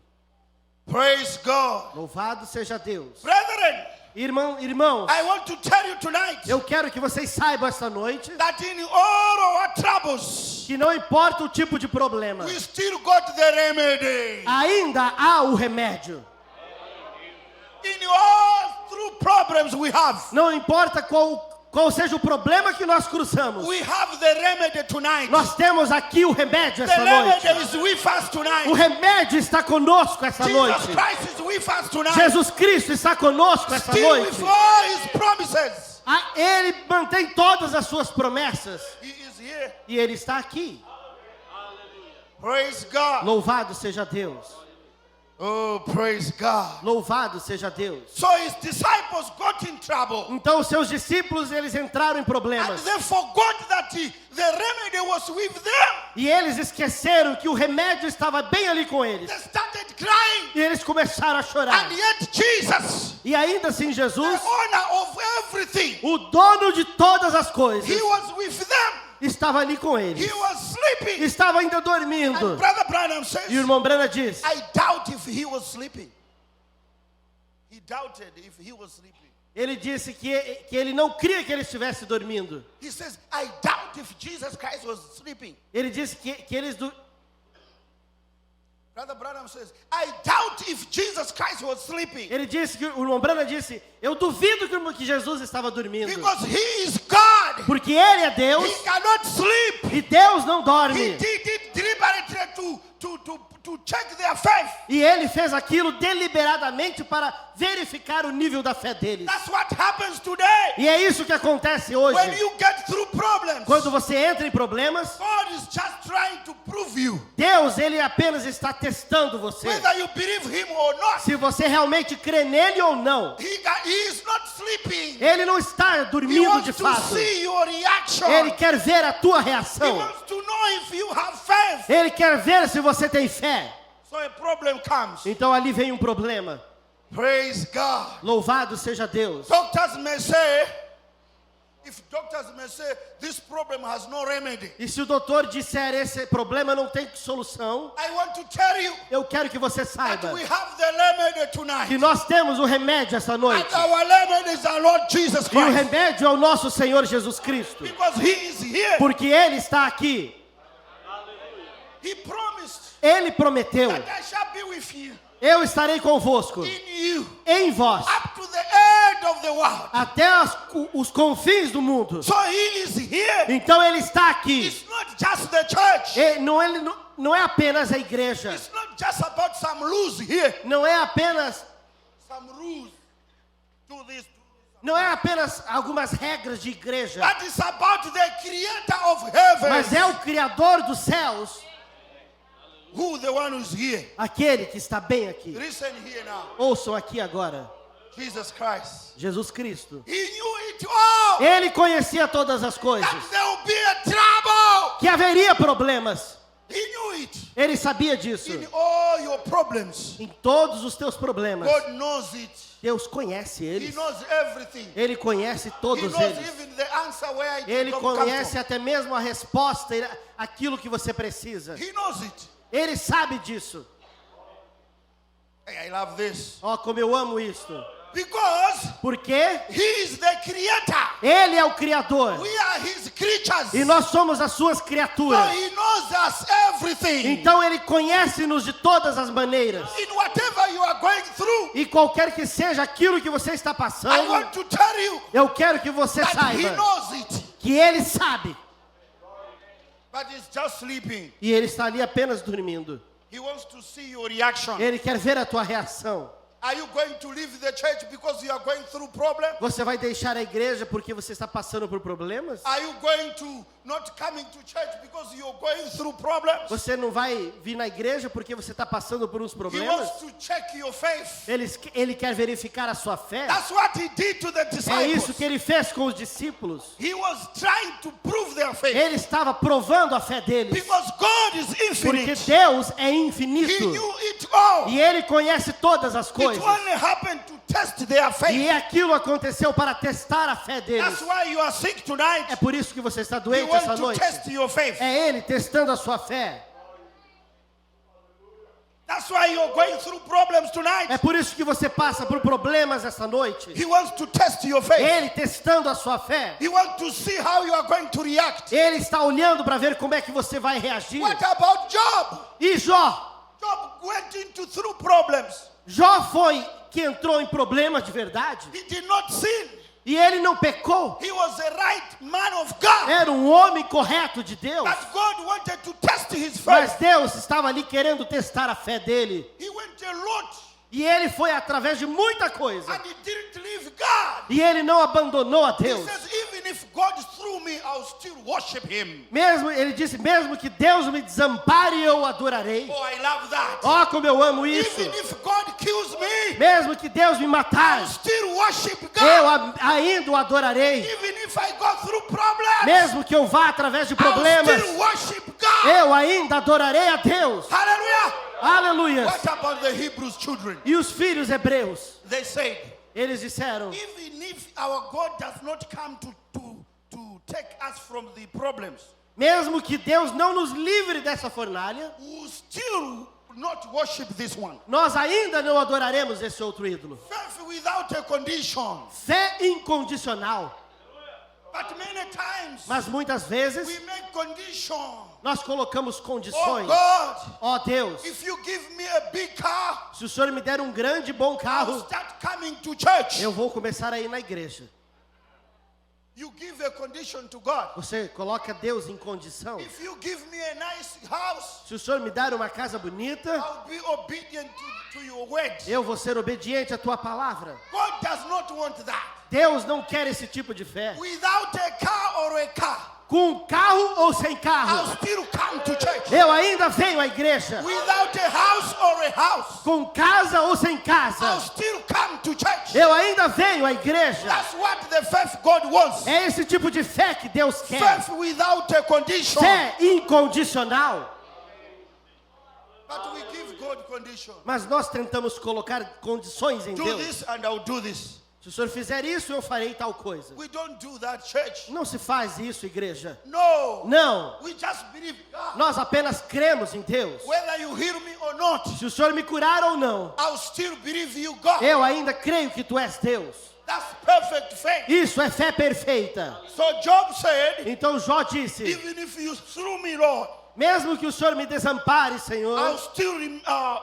Praise God. Louvado seja Deus. Brethren, Irmãos, I want to tell you tonight eu quero que vocês saibam esta noite that in all our troubles, que não importa o tipo de problema, we still got the remedy. ainda há o remédio. In all through problems we have, Não importa qual seja o problema que nós cruzamos, we have the remedy tonight. nós temos aqui o remédio The esta noite. remedy is with us tonight. O remédio está conosco esta Jesus noite. Christ is with us tonight. Jesus Cristo está conosco esta Still noite. with all his promises. Ele mantém todas as suas promessas. He is here. E Ele está aqui. Praise God. Louvado seja Deus. Oh, praise God. Louvado seja Deus. So his disciples got in trouble. Então os seus discípulos, eles entraram em And problemas. they forgot that the remedy was with them. E eles esqueceram que o remédio estava bem ali com eles. They started crying. E eles começaram a chorar. And yet Jesus, E ainda assim the Jesus, owner of everything, o dono de todas as coisas, he was with them. estava ali com eles. He was sleeping. Estava ainda And dormindo. Brother Branham says, E o irmão Brana diz, I doubt if he was sleeping. He doubted if he was sleeping. ele disse que ele não cria que ele estivesse dormindo. He says, I doubt if Jesus Christ was sleeping. Ele disse que eles... Brother Branham says, I doubt if Jesus Christ was sleeping. Ele disse que o irmão Brana disse, eu duvido que Jesus estava dormindo. Because he is God. Porque Ele é Deus He cannot sleep. e Deus não He dorme. did it deliberately to check their faith. E Ele fez aquilo deliberadamente para verificar o nível da fé deles. That's what happens today. E é isso que acontece hoje. When you get through problems, Quando você entra em problemas, God is just trying to prove you Deus, Ele apenas está testando você. whether you believe him or not. Se você realmente crê nele ou não. He is not sleeping. Ele não está He dormindo wants de to fato. see your reaction. Ele quer ver a tua He reação. wants to know if you have faith. Ele quer ver se você tem fé. So a problem comes. Então ali vem um problema. Praise God. Louvado seja Deus. Doctors may say, this problem has no remedy. E se o doutor disser esse problema não tem solução, I want to tell you eu quero que você that saiba we have the remedy tonight. que nós temos o remédio essa noite. And our remedy is our Lord Jesus E o Christ. remédio é o nosso Senhor Jesus Cristo. Because he is here. Porque Ele está aqui. He promised Ele prometeu, that I shall be with you, eu estarei convosco, in you, em vós, up to the end of the world. até os confins do mundo. So he is here. Então Ele está aqui. It's not just the church. Ele não é apenas a igreja. It's not just about some rules here. Não é apenas Some rules. Do this. Não é apenas algumas regras de igreja, That is about the creator of heaven. mas é o Criador dos céus, Who the one who's here? aquele que está bem aqui. Listen here now. Ouçam aqui agora, Jesus Christ. Jesus Cristo. He knew it all. Ele conhecia todas as coisas, That there will be a trouble. que haveria problemas. He knew it. Ele sabia disso. In all your problems, Em todos os teus problemas, God knows it. Deus conhece He eles. knows everything. Ele conhece He todos knows eles. even the answer where it Ele come conhece from. até mesmo a resposta, aquilo que você precisa. He knows it. Ele sabe disso. Hey, I love this. Ó, como eu amo isso. Because Porque He is the creator. Ele é o Criador. We are His creatures. E nós somos as suas So criaturas. He knows us everything. Então Ele conhece-nos de todas as maneiras. In whatever you are going through, E qualquer que seja aquilo que você está I passando, want to tell you eu quero que você that He saiba knows it. que Ele sabe. But He's just sleeping. E Ele está ali apenas dormindo. He wants to see your reaction. Ele quer ver a tua reação. Are you going to leave the church because you are going through problems? Você vai deixar a igreja porque você está passando por problemas? Are you going to not coming to church because you're going through problems? Você não vai vir na igreja porque você está passando por uns He problemas? wants to check your faith. Ele quer verificar a sua fé. That's what He did to the É disciples. isso que ele fez com os discípulos. He was trying to prove their faith. Ele estava provando a fé deles. Because God is Porque infinite. Deus é He infinito. knew it all. E Ele conhece todas as It coisas. only happened to test their E faith. aquilo aconteceu para testar a fé deles. That's why you are sick tonight. É por isso que você está He doente wants essa to noite. test your faith. É Ele testando a sua fé. That's why you're going through problems tonight. É por isso que você passa por problemas essa noite. He wants to test your faith. Ele testando a sua fé. He wants to see how you are going to react. Ele está olhando para ver como é que você vai reagir. What about Job? E Jó? Job went into through problems. Jó foi que entrou em problemas de verdade. He did not sin. E ele não pecou. He was a right man of God. Era um homem correto de Deus. But God wanted to test his Mas faith. Deus estava ali querendo testar a fé dele. He went a lot E ele foi através de muita coisa. and he didn't leave God. E ele não abandonou a He Deus. says, even if God threw me, I'll still worship Him. Ele disse, mesmo que Deus me desampare, eu adorarei. Oh, I love that. Ó, como eu amo isso. Even if God kills me, Mesmo que Deus me I'll matar, still worship eu God. ainda o adorarei. Even if I go through problems, Mesmo que eu vá através de I'll problemas, still worship God. eu ainda adorarei a Deus. Hallelujah. Aleluia. What about the Hebrews children? E os filhos hebreus, They said, eles disseram, even if our God does not come to take us from the problems, mesmo que Deus não nos livre dessa fornalha, we will still not worship this one. nós ainda não adoraremos esse outro ídolo. Faith without a condition. Fé incondicional. But many times Mas muitas vezes we make condition. nós colocamos Oh condições. God, Ó Deus, if you give me a big car, se o Senhor me der um grande e bom I'll carro, start coming to church. eu vou começar a ir na igreja. You give a condition to God. Você coloca Deus em condição. If you give me a nice house, Se o Senhor me dar uma casa bonita, I'll be obedient to your word. eu vou ser obediente à tua palavra. God does not want that. Deus não quer esse tipo de fé. Without a car or a car, Com carro ou sem I'll carro, still come to church. eu ainda venho à igreja. Without a house or a house, Com casa ou sem I'll casa, still come to church. eu ainda venho à igreja. That's what the faith God wants. É esse tipo de fé que Deus quer. Faith without a condition. Fé incondicional. But we give God condition. Mas nós tentamos colocar condições em Do Deus. this and I'll do this. Se o Senhor fizer isso, eu farei tal coisa. We don't do that, church. Não se faz isso, igreja. No. Não. We just believe God. Nós apenas cremos em Deus. Whether you heal me or not, Se o Senhor me curar ou não, I'll still believe you, God. eu ainda creio que tu és Deus. That's perfect faith. Isso é fé perfeita. So Job said, Então Jó disse, even if you threw me, Lord, mesmo que o Senhor me desampare, I'll Senhor, still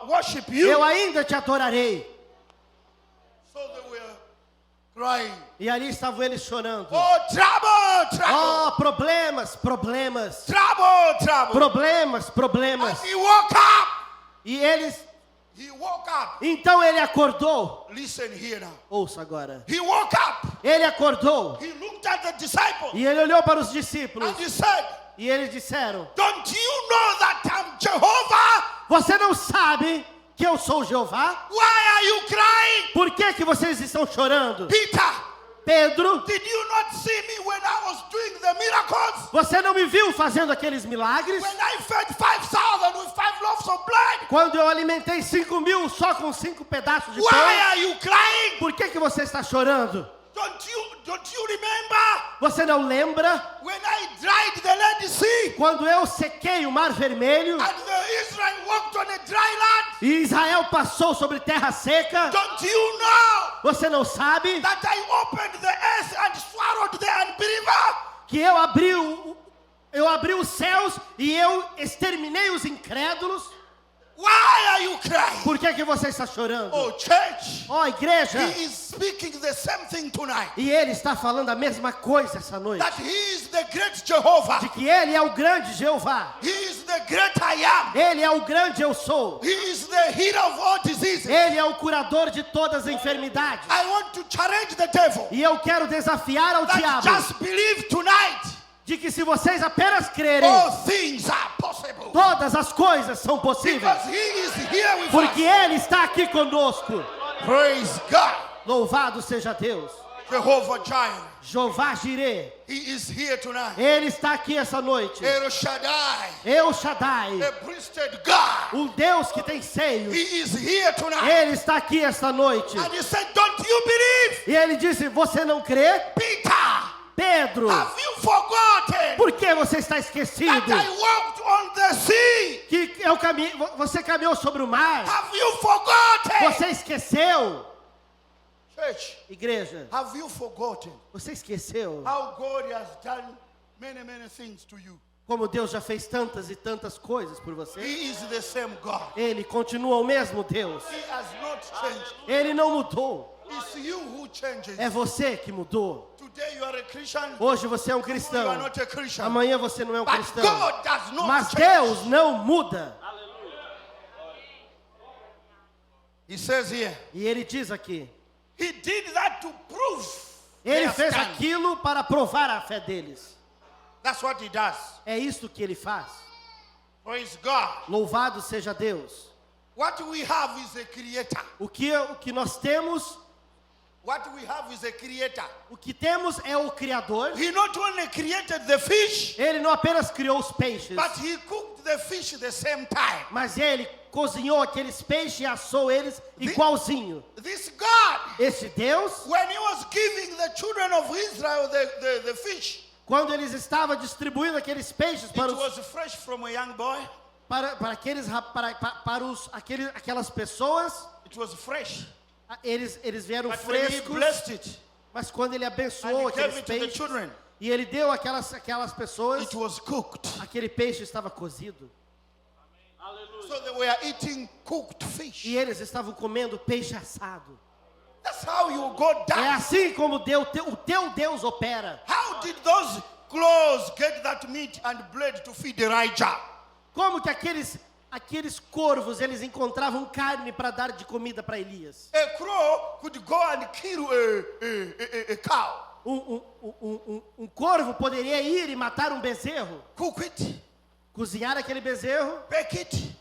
worship you. eu ainda te adorarei. So they were crying. E ali estavam eles chorando. Oh, trouble, trouble. Oh, problemas, problemas. Trouble, trouble. Problemas, problemas. And he woke up. E eles, He woke up. então ele acordou. Listen here now. Ouça agora. He woke up. Ele acordou. He looked at the disciples E ele olhou para os discípulos. and he said, E eles disseram, don't you know that I'm Jehovah? você não sabe que eu sou Jeová? Why are you crying? Por que que vocês estão chorando? Peter, Pedro, did you not see me when I was doing the miracles? você não me viu fazendo aqueles milagres? When I fed 5,000 with 5 loaves of bread? Quando eu alimentei 5.000 só com 5 pedaços de Why pão, are you crying? por que você está chorando? Don't you remember Você não lembra when I dried the Red Sea quando eu sequei o Mar Vermelho and the Israel walked on a dry land? e Israel passou sobre terra seca? Don't you know Você não sabe that I opened the earth and swallowed the unbeliever? que eu abri os céus e eu exterminei os incrédulos? Why are you crying? Por que você está chorando? Oh, church, Ó, igreja, he is speaking the same thing tonight. e ele está falando a mesma coisa essa noite. That he is the great Jehovah. De que ele é o grande Jeová. He is the great I am. Ele é o grande eu sou. He is the healer of all diseases. Ele é o curador de todas as enfermidades. I want to challenge the devil E eu quero desafiar ao that diabo just believe tonight. de que se vocês apenas crerem, All things are possible. todas as coisas são possíveis. Because he is here with Porque us. ele está aqui conosco. Praise God. Louvado seja Deus. Jehovah Jireh. Jeová Jireh. He is here tonight. Ele está aqui essa noite. El Shaddai. El Shaddai. The breasted God. O Deus que tem seios. He is here tonight. Ele está aqui esta noite. And he said, don't you believe? E ele disse, você não crê? Peter, Pedro, have you forgotten por que você está that esquecido? I walked on the sea? Que você caminhou sobre o mar? Have you forgotten? Você esqueceu? Church, Igreja, have you forgotten você esqueceu how God has done many, many things to you? como Deus já fez tantas e tantas coisas por você? He is the same God. Ele continua o mesmo Deus. He has not changed. Ele não mudou. It's you who changes. É você que mudou. Today you are a Christian. Hoje você é um You are cristão. not a Christian. Amanhã você não é um But cristão. God does not Mas change. Deus não muda. He says here, E ele diz aqui, he did that to prove ele their fez stand. aquilo para provar a fé deles. That's what he does. É isto que ele faz. Praise God. Louvado seja Deus. What we have is a creator. O que nós temos, What we have is a creator. o que temos é o Criador. He not only created the fish, Ele não apenas criou os peixes, but he cooked the fish at the same time. mas ele cozinhou aqueles peixes e assou eles igualzinho. This God, Esse Deus, when he was giving the children of Israel the fish, quando eles estavam distribuindo aqueles peixes it para, was fresh from a young boy. aquelas pessoas, It was fresh. eles vieram But when he frescos, blessed it mas quando ele abençoou and he gave aqueles it to the peixes children, e ele deu aquelas pessoas, it was cooked. aquele peixe estava cozido. So they were eating cooked fish. E eles estavam comendo peixe assado. That's how your God É does. assim como o teu Deus opera. How did those crows get that meat and blood to feed Elijah? Como que aqueles corvos, eles encontravam carne para dar de comida para Elias? A crow could go and kill a cow, Um corvo poderia ir e matar um bezerro, cook it, cozinhar aquele bezerro, bake it,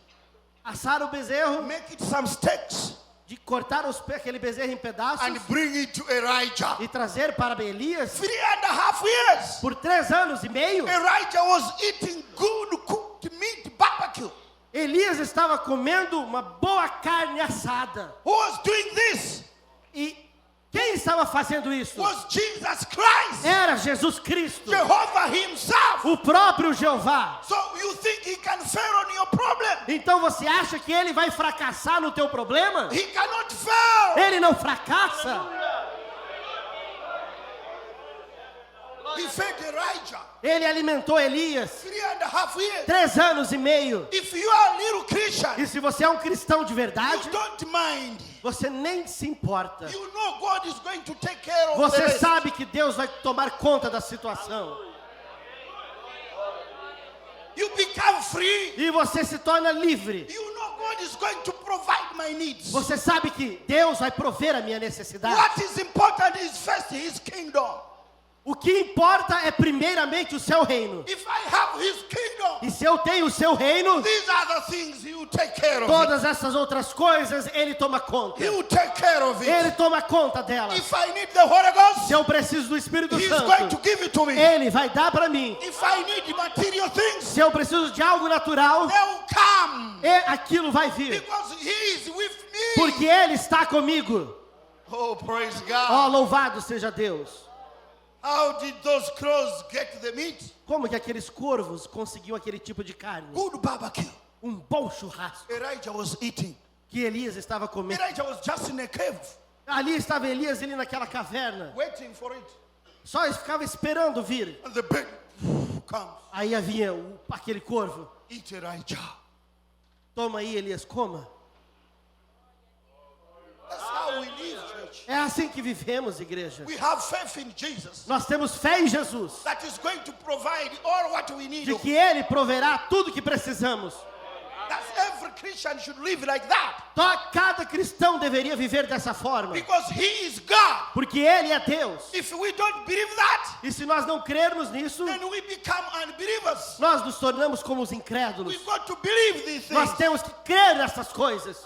assar o bezerro, make it some steaks, de cortar aquele bezerro em pedaços and bring it to Elijah. e trazer para Elias 3.5 years, por 3 anos e meio. Elijah was eating good cooked meat barbecue. Elias estava comendo uma boa carne assada. Who was doing this? E quem estava fazendo isso? Was Jesus Christ, Era Jesus Cristo, Jehovah himself. o próprio Jeová. So you think he can fail on your problem? Então você acha que ele vai fracassar no teu problema? He cannot fail. Ele não fracassa. He fed Elijah Ele alimentou Elias 3.5 years. 3 anos e meio. If you are a little Christian, E se você é um cristão de verdade, you don't mind. você nem se importa. You know God is going to take care of the Você rest. sabe que Deus vai tomar conta da situação. You become free. E você se torna livre. You know God is going to provide my needs. Você sabe que Deus vai prover a minha necessidade. What is important is first his kingdom. O que importa é primeiramente o seu reino. If I have his kingdom, E se eu tenho o seu reino, these are the things he will take care of. todas essas outras coisas Ele toma conta. He will take care of Ele it. toma conta delas. If I need the Holy Ghost, Se eu preciso do Espírito he's going to Santo, give it to me. Ele vai dar para mim. If I need material things, Se eu preciso de algo natural, they will come come. Aquilo vai vir. Because he is with me. Porque Ele está comigo. Oh, praise Oh, God. louvado seja Deus. How did those crows get the meat? Como que aqueles corvos conseguiam aquele tipo de carne? Good barbecue. Bom churrasco Elijah was eating. que Elias estava comendo. Elijah was just in a cave, Ali estava Elias, ele naquela caverna. waiting for it. Só ficava esperando vir. And the bird comes. Aí havia aquele corvo. Eat Elijah. Toma aí, Elias, coma. That's how we live, church. É assim que vivemos, igreja. We have faith in Jesus. Nós temos fé em Jesus, That is going to provide all what we need. de que Ele proverá tudo que precisamos. That's every Christian should live like that. Cada cristão deveria viver dessa forma, Because he is God. porque Ele é Deus. If we don't believe that, E se nós não crermos nisso, then we become unbelievers. nós nos tornamos como os incrédulos. We've got to believe these Nós things. temos que crer nessas coisas.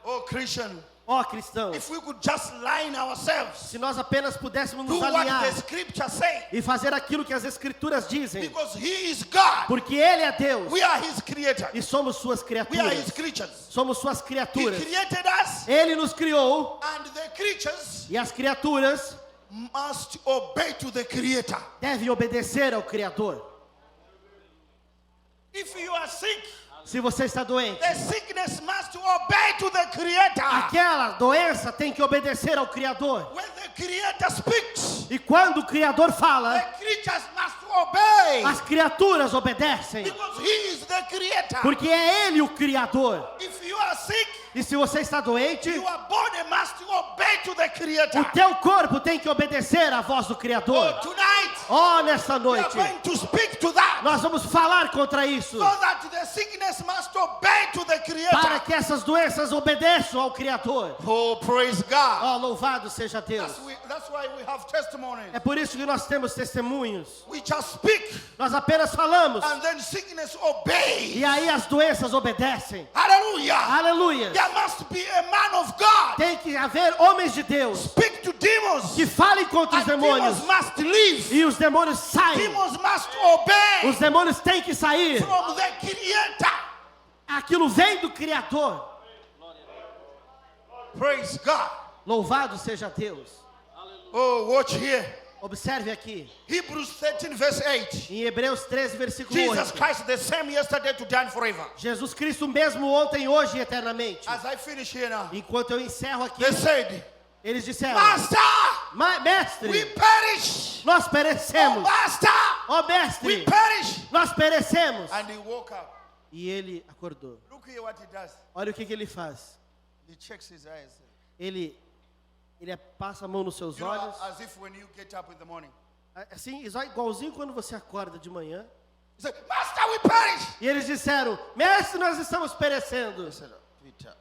Oh, Christian, Ó cristãos, if we could just line ourselves, se nós apenas pudéssemos do nos what alinhar the scripture say, e fazer aquilo que as escrituras dizem, because he is God. porque Ele é Deus We are his creator. e somos suas We are his criaturas. creatures. Somos suas He criaturas. created us, Ele nos criou and the creatures e as criaturas must obey to the creator. devem obedecer ao Criador. If you are sick, Se você está doente, the sickness must obey to the creator. aquela doença tem que obedecer ao Criador. When the creator speaks, E quando o Criador the fala, creatures must obey. as criaturas obedecem, Because he is the creator. porque é Ele o Criador. If you are sick, E se você está doente, your body must obey to the creator. o teu corpo tem que obedecer à voz do Criador. Oh, tonight, Oh, nessa we are noite, going to speak to that. nós vamos falar contra isso, So that the sickness must obey to the para creator. que essas doenças obedeçam ao Criador. Oh, praise God. Oh, louvado seja Deus. That's why we have testimonies. É por isso que nós temos testemunhos. We just speak, Nós apenas falamos, and then sickness obey. e aí as doenças obedecem. Hallelujah. Aleluia. There must be a man of God. Tem que haver homens de Deus Speak to demons. que falem contra os And demônios. demons must leave. E os demônios saem. Demons must obey Os demônios têm que sair. from the creator. Aquilo vem do Criador. Praise God. Louvado seja Deus. Oh, watch here. Observe aqui, Hebrews 13 verse 8. em Hebreus 13, versículo Jesus 8. Christ the same yesterday, today and forever. Jesus Cristo mesmo ontem, hoje e eternamente. As I finish here now, Enquanto eu encerro aqui, they said, eles disseram, Master, we Mestre, perish. nós Oh, perecemos. Master, Ó we Mestre, perish. nós perecemos. And he woke up. E ele acordou. Look here what he does. Olha o que ele faz. He checks his eyes. Ele passa a mão nos seus You know, olhos. as if when you get up in the morning. Assim, igualzinho quando você acorda de manhã. He said, Master, we perish. E eles disseram, Mestre, nós estamos perecendo. I said, Peter.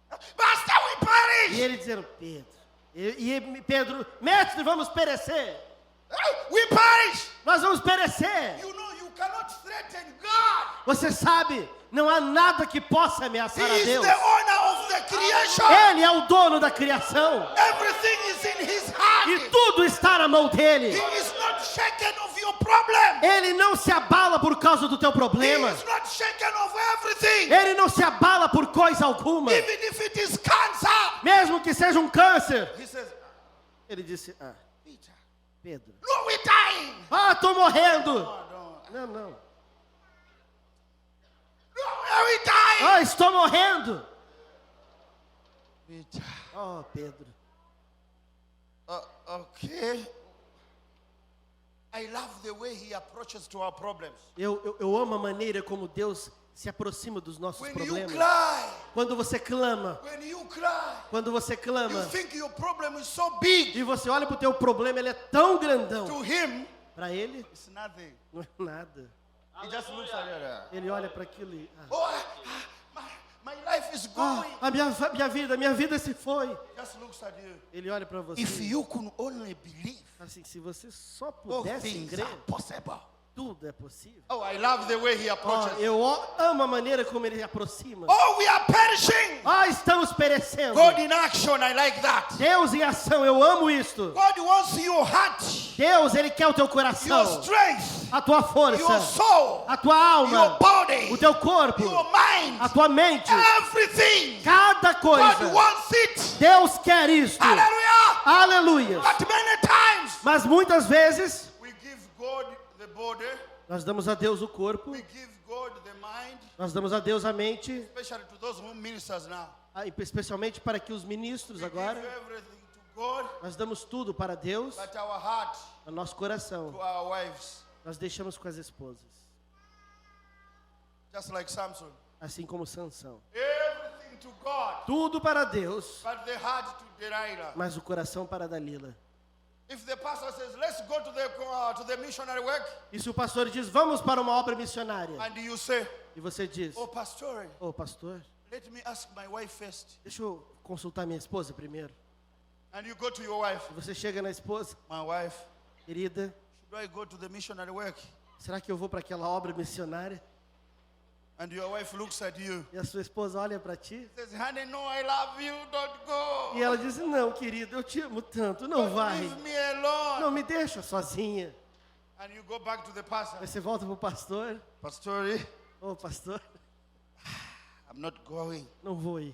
Master, we perish. E eles disseram, Pedro. E Pedro, Mestre, vamos perecer. We perish. Nós vamos perecer. You know, you cannot threaten God. Você sabe, não há nada que possa He ameaçar a is Deus. the owner of the creation. Ele é o dono da criação. Everything is in his hand. E tudo está na mão dele. He is not shaken of your problem. Ele não se abala por causa do teu He problema. is not shaken of everything. Ele não se abala por coisa alguma. Even if it is cancer. Mesmo que seja um câncer. He says, Ele disse, Peter, Pedro. no, we're dying. Estou morrendo. No, Não. we're dying. Estou morrendo. Peter. Oh, Pedro. Okay. I love the way he approaches to our problems. Eu amo a maneira como Deus se aproxima dos nossos When you problemas. cry, Quando você clama, you clama, think your problem is so big. e você olha para o teu problema, ele é tão grandão. To him, Para ele, it's nothing. não é nada. He just looks at you. Ele olha para aquilo e... Oh, my life is going. minha vida se foi. Just looks at you. Ele olha para você. If you could only believe, Assim, se você só all pudesse things crer, are possible. tudo é possível. Oh, I love the way he Oh, approaches. eu amo a maneira como ele aproxima. Oh, we are perishing. Estamos perecendo. God in action, I like that. Deus em ação, eu amo isto. God wants your heart, Deus, Ele quer o teu your coração, strength, a tua your força, soul, a tua your alma, body, o teu corpo, your mind, a tua mente, everything. cada God coisa. wants it. Deus quer isto. Hallelujah. Aleluia. But many times Mas muitas vezes we give God the body, nós damos a Deus o corpo, we give God the mind, nós damos a Deus a mente, especially to those who ministers now. especialmente para que os ministros We agora, give everything to God, nós damos tudo para Deus, but our heart no nosso coração, to our wives, nós deixamos com as esposas, just like Samson. assim como Sansão. Everything to God, Tudo para Deus, but the heart to Delilah. mas o coração para Dalila. If the pastor says, let's go to the missionary work, E se o pastor diz, vamos para uma obra missionária, and you say, e você diz, oh, pastor, pastor, let me ask my wife first. deixa eu consultar minha esposa primeiro. And you go to your wife, E você chega na esposa, my wife, querida, should I go to the missionary work? será que eu vou para aquela obra missionária? And your wife looks at you, E a sua esposa olha para ti, says, honey, no, I love you, don't go. e ela diz, não, querido, eu te amo tanto, não vai. Leave me alone. Não me deixa sozinha. And you go back to the pastor. Aí você volta pro pastor, Pastor, pastor, I'm not going. não vou ir.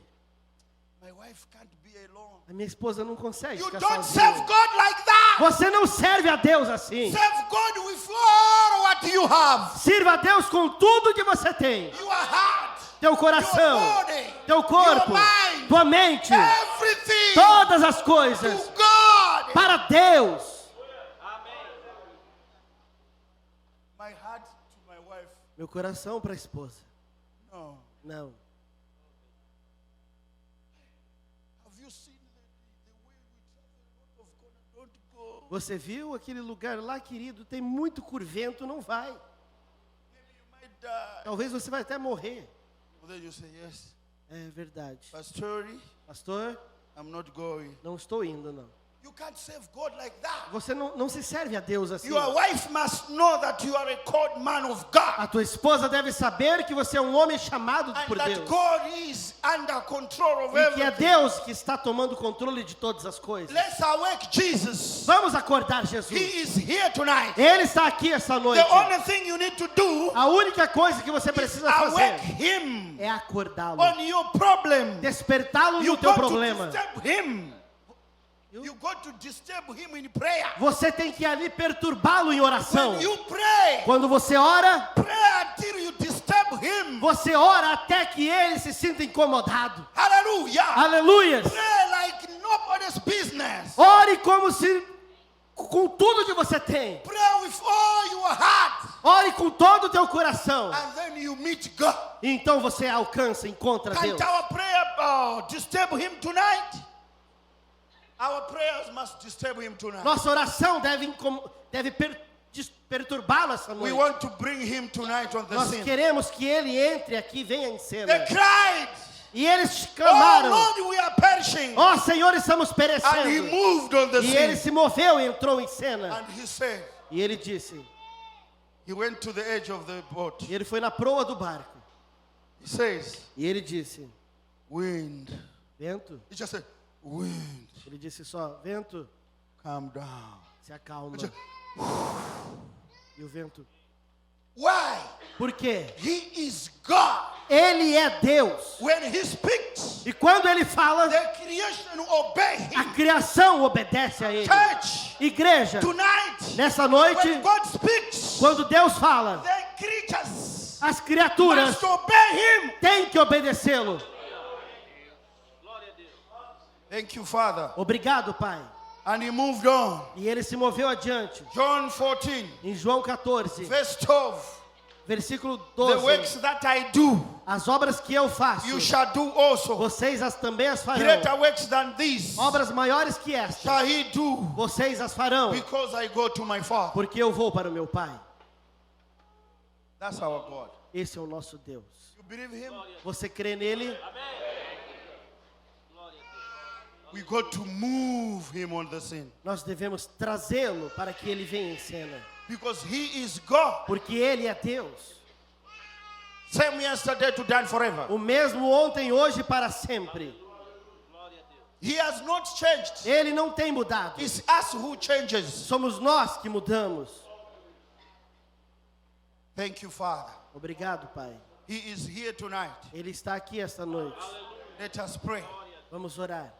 My wife can't be alone. A minha esposa não consegue You ficar don't serve sozinha. God like that. Você não serve a Deus assim. Serve God with all what you have. Sirva a Deus com tudo que você tem. Your heart, Teu coração, your body, teu corpo, your mind, tua mente, everything todas as to coisas God. para Deus. My heart to my wife. Meu coração para a esposa. No. Não. Have you seen the way we travel? Of God, don't go. Você viu aquele lugar lá, querido? Tem muito curvento, não vai. Maybe you might die. Talvez você vai até morrer. Well, then you say yes. É verdade. Pastor, Pastor, I'm not going. não estou indo, não. You can't serve God like that. Você não se serve a Deus assim. Your wife must know that you are a called man of God. A tua esposa deve saber que você é um homem chamado And por that Deus. God is under control of E que é everything. Deus que está tomando controle de todas as coisas. Let's awake Jesus. Vamos acordar Jesus. He is here tonight. Ele está aqui essa noite. The only thing you need to do A única coisa que você is precisa awake fazer him é acordá-lo. on your problem. Despertá-lo You no teu got to problema. disturb him. You got to disturb him in prayer. Você tem que ali perturbá-lo em oração. When you pray, Quando você ora, pray until you disturb him. você ora até que ele se sinta incomodado. Hallelujah. Aleluias. Pray like nobody's business. Ore como se com tudo que você tem. Pray with all your heart. Ore com todo o teu coração. And then you meet God. E então você alcança, encontra Deus. Can't our prayer disturb him tonight? Our prayers must disturb him tonight. Nossa oração deve perturbá-lo essa We noite. want to bring him tonight on the Nós scene. queremos que ele entre aqui, venha em cena. They cried, E eles oh clamaram: Lord, we are perishing. ó Senhor, estamos And he perecendo. moved on the E ele scene. se moveu e entrou em cena. And he said, E ele disse, he went to the edge of the boat. e ele foi na proa do barco. He says, E ele disse, wind. vento. He just said, wind, Ele disse só, vento, calm down. se acalma. Just- E o vento, Why? por quê? He is God. Ele é Deus. When he speaks, E quando ele fala, the creation obey a him. criação obedece a ele. Church, Igreja, tonight, nessa noite, when God speaks, quando Deus fala, the creatures as criaturas must obey him. têm que obedecê-lo. Thank you, Father. Obrigado, Pai. And he moved on. E ele se moveu adiante. John 14, Em João 14, verse 12. versículo The 12. works that I do, As obras que eu faço, you shall do also. vocês também as farão. Greater works than these Obras maiores que estas, shall he do, vocês as farão, because I go to my Father. porque eu vou para o meu Pai. That's our God. Esse é o nosso Deus. You believe him? Você crê nele? We got to move him on the scene. Nós devemos trazê-lo para que ele venha em cena. Because He is God. porque Ele é Deus. Same yesterday, today, and forever. O mesmo ontem, hoje e para sempre. He has not changed. Ele não tem mudado. It's us who changes. Somos nós que mudamos. Thank you, Father. Obrigado, Pai. He is here tonight. Ele está aqui esta noite. Let us pray. Vamos orar.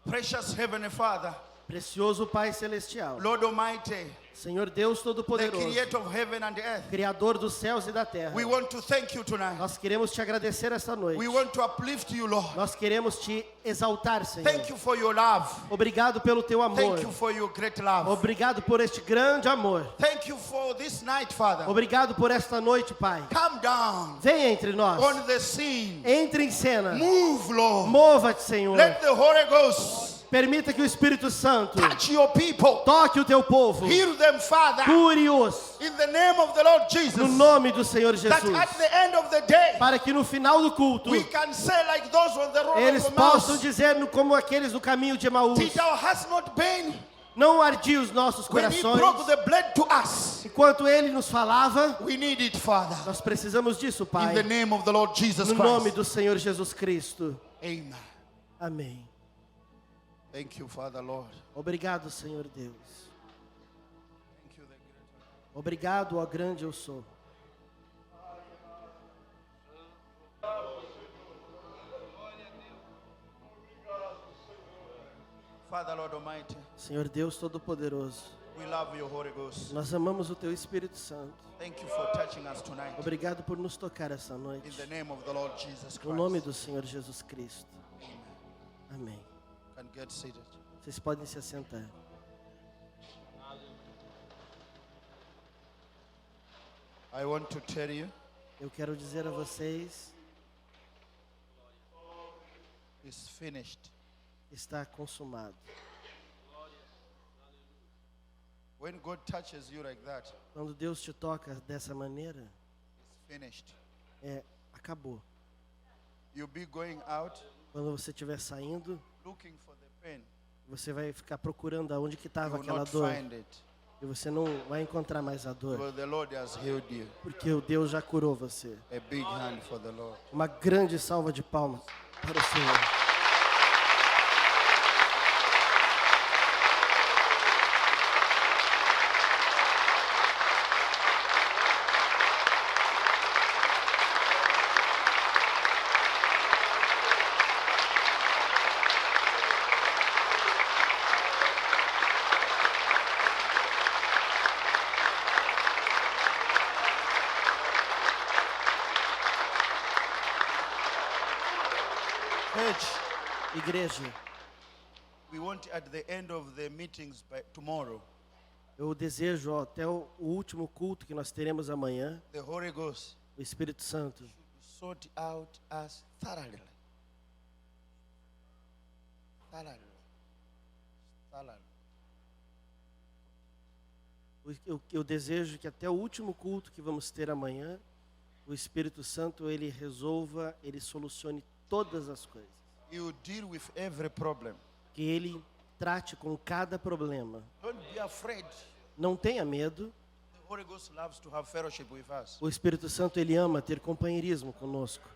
Precious Heavenly Father, Precioso Pai Celestial, Lord Almighty, Senhor Deus the Todo-Poderoso, Creator of heaven and earth, Criador dos céus e da terra, we want to thank you tonight. nós queremos te agradecer esta noite. We want to uplift you, Lord. Nós queremos te exaltar, Senhor. Thank you for your love. Obrigado pelo teu amor. Thank you for your great love. Obrigado por este grande amor. Thank you for this night, Father. Obrigado por esta noite, Pai. Come down Venha entre nós. on the scene. Entre em cena. Move, Lord. Mova-te, Senhor. Let the Holy Ghost Permita que o Espírito Santo touch your people. toque o teu povo. Heal them, Father. Cure-os In the name of the Lord no Jesus. nome do Senhor That Jesus. at the end of the day, Para que no final do culto we can say like those on the road eles of possam Emmaus, dizer como aqueles no caminho de Emaús. did our hearts not pain Não ardia os nossos when He broke corações. the blood to us? Enquanto Ele nos falava, We need it, Father. nós precisamos disso, Pai. In the name of the Lord Jesus No nome Christ. do Senhor Jesus Cristo. Amen. Amém. Thank you, Father, Lord. Obrigado, Senhor Deus. Thank you, the great. Obrigado, ó grande eu sou. Father, Lord Almighty, Senhor Deus Todo-Poderoso, we love you, Holy Ghost. nós amamos o Teu Espírito Santo. Thank you for touching us tonight. Obrigado por nos tocar essa In noite. the name of the Lord Jesus No nome Christ. do Senhor Jesus Cristo. Amém. Can get seated. Vocês podem se assentar. I want to tell you, Eu quero dizer a vocês, it's finished. está consumado. When God touches you like that, Quando Deus te toca dessa maneira, it's finished. acabou. You'll be going out Quando você estiver saindo, looking for the pen. você vai ficar procurando aonde que You estava will aquela not dor. find it. E você não vai encontrar mais a dor. Because the Lord has healed you. Porque o Deus já curou você. A big hand for the Lord. Uma grande salva de palmas para o Senhor. Church, Igreja, we want at the end of the meetings by tomorrow, eu desejo ó, até o último culto que nós teremos amanhã, the Holy Ghost o Espírito Santo sort out us thoroughly. Thoroughly. Thoroughly. Eu desejo que até o último culto que vamos ter amanhã, o Espírito Santo ele resolva, ele solucione todas as coisas. You deal with every problem. Que ele trate com cada problema. Don't be afraid. Não tenha medo. The Holy Ghost loves to have fellowship with us. O Espírito Santo ele ama ter companheirismo conosco.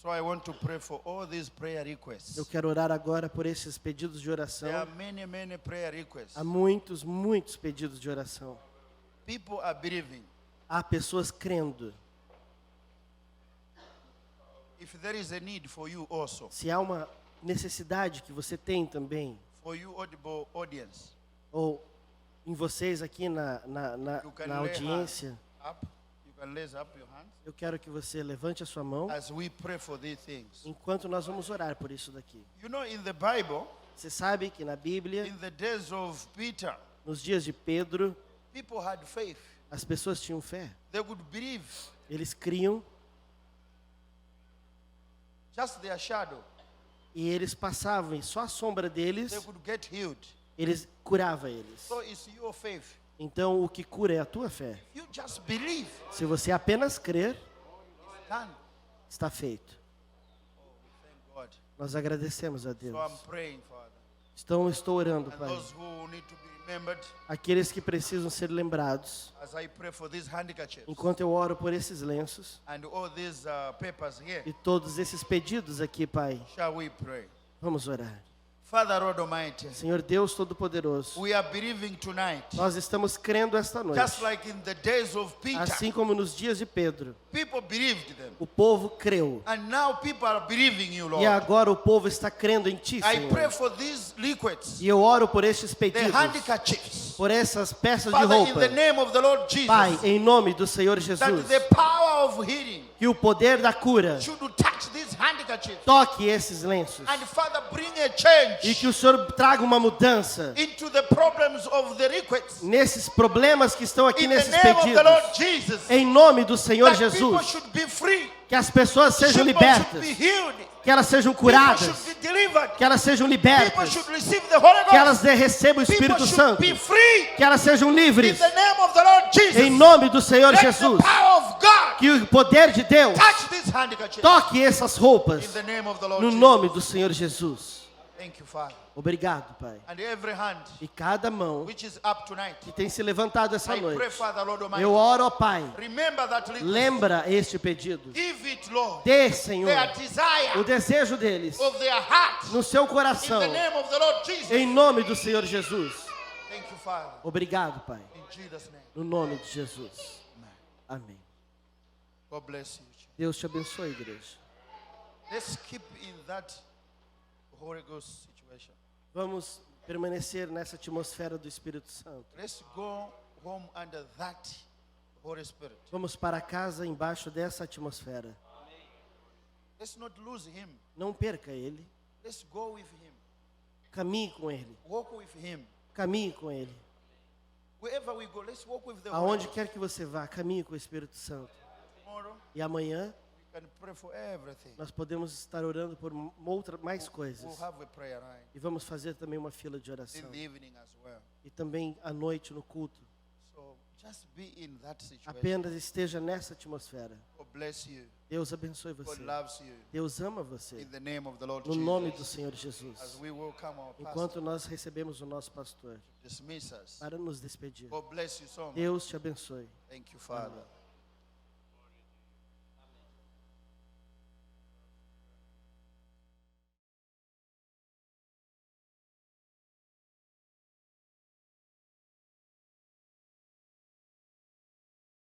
So I want to pray for all these prayer requests. Eu quero orar agora por esses pedidos de oração. There are many prayer requests. Há muitos pedidos de oração. People are believing. Há pessoas crendo. If there is a need for you also, Se há uma necessidade que você tem também, for you audible audience, ou em vocês aqui na you can na lay audiência, hands up. You can raise up your hands eu quero que você levante a sua mão as we pray for these things. enquanto nós vamos orar por isso daqui. You know, in the Bible, Você sabe que na Bíblia, in the days of Peter, nos dias de Pedro, people had faith. as pessoas tinham fé. They would believe Eles criam just their shadow. e eles passavam e só a sombra deles, They could get healed. eles curava eles. So it's your faith. Então o que cura é a tua fé. You just believe. Se você apenas crer, Done. está feito. Thank God. Nós agradecemos a Deus. So I'm praying, Father. Estou orando, and Pai. those who need to be remembered Aqueles que precisam ser lembrados. as I pray for these handkerchiefs Enquanto eu oro por esses lenços and all these papers here. e todos esses pedidos aqui, Pai, Shall we pray? vamos orar. Father, Lord Almighty, Senhor Deus Todo-Poderoso, we are believing tonight, nós estamos crendo esta noite. just like in the days of Peter, Assim como nos dias de Pedro, people believed them. o povo creu. And now people are believing you, Lord. E agora o povo está crendo em Ti, I pray Senhor. for these liquids, E eu oro por estes the pedidos, handkerchiefs. por essas peças de Father, in roupa. the name of the Lord Jesus, Pai, em nome do Senhor that Jesus, the power of healing que o poder da cura should touch these handkerchiefs. toque esses lenços. And Father, bring a E que change o Senhor traga uma mudança into the problems of the liquids. nesses problemas que estão aqui In the nesses name of the pedidos. Lord Jesus, Em nome do Senhor that people Jesus, should be free. que as pessoas sejam People libertas, should be healed. que elas sejam People curadas, should be delivered. que elas sejam People libertas, should receive the Holy que elas Ghost. recebam o People Espírito should Santo, be free. que elas sejam In livres. the name of the Lord Jesus, Em nome do Senhor let the Jesus, power of God que o poder de Deus touch these handkerchiefs. toque essas In roupas. the name of the Lord No Jesus. nome do Senhor Jesus. Thank you, Father. Obrigado, Pai. And every hand E cada mão which is up tonight, que tem se levantado essa I pray, noite, Father, Lord Almighty, eu oro, ó Pai, remember that liquid. lembra este pedido. Give it, Lord, Dê, Senhor, their o desire desejo deles of their heart. no seu In coração. the name of the Lord Jesus. Em nome do Senhor Jesus. Thank you, Father. Obrigado, Pai. In Jesus' name. No nome de Jesus. Amém. God bless you. Deus te abençoe, igreja. Let's keep in that Holy Ghost situation. Vamos permanecer nessa atmosfera do Espírito Santo. Let's go home under that Holy Spirit. Vamos para casa embaixo dessa atmosfera. Let's not lose him. Não perca ele. Let's go with him. Caminhe com ele. Walk with him. Caminhe com ele. Wherever we go, let's walk with the Holy Aonde Ghost. quer que você vá, caminhe com o Espírito Santo. Tomorrow, E amanhã we can pray for everything. nós podemos estar orando por mais We'll coisas. have a prayer line E vamos fazer também uma fila de in oração. the evening as well. E também à noite no culto. So just be in that situation. Apenas esteja nessa atmosfera. God bless you. Deus abençoe God você. loves you. Deus ama você. In the name of the Lord No Jesus. nome do Senhor As Jesus. we welcome our pastor, Enquanto nós recebemos o nosso pastor dismiss us. para nos despedir. God bless you so much. Deus te abençoe. Thank you, Father.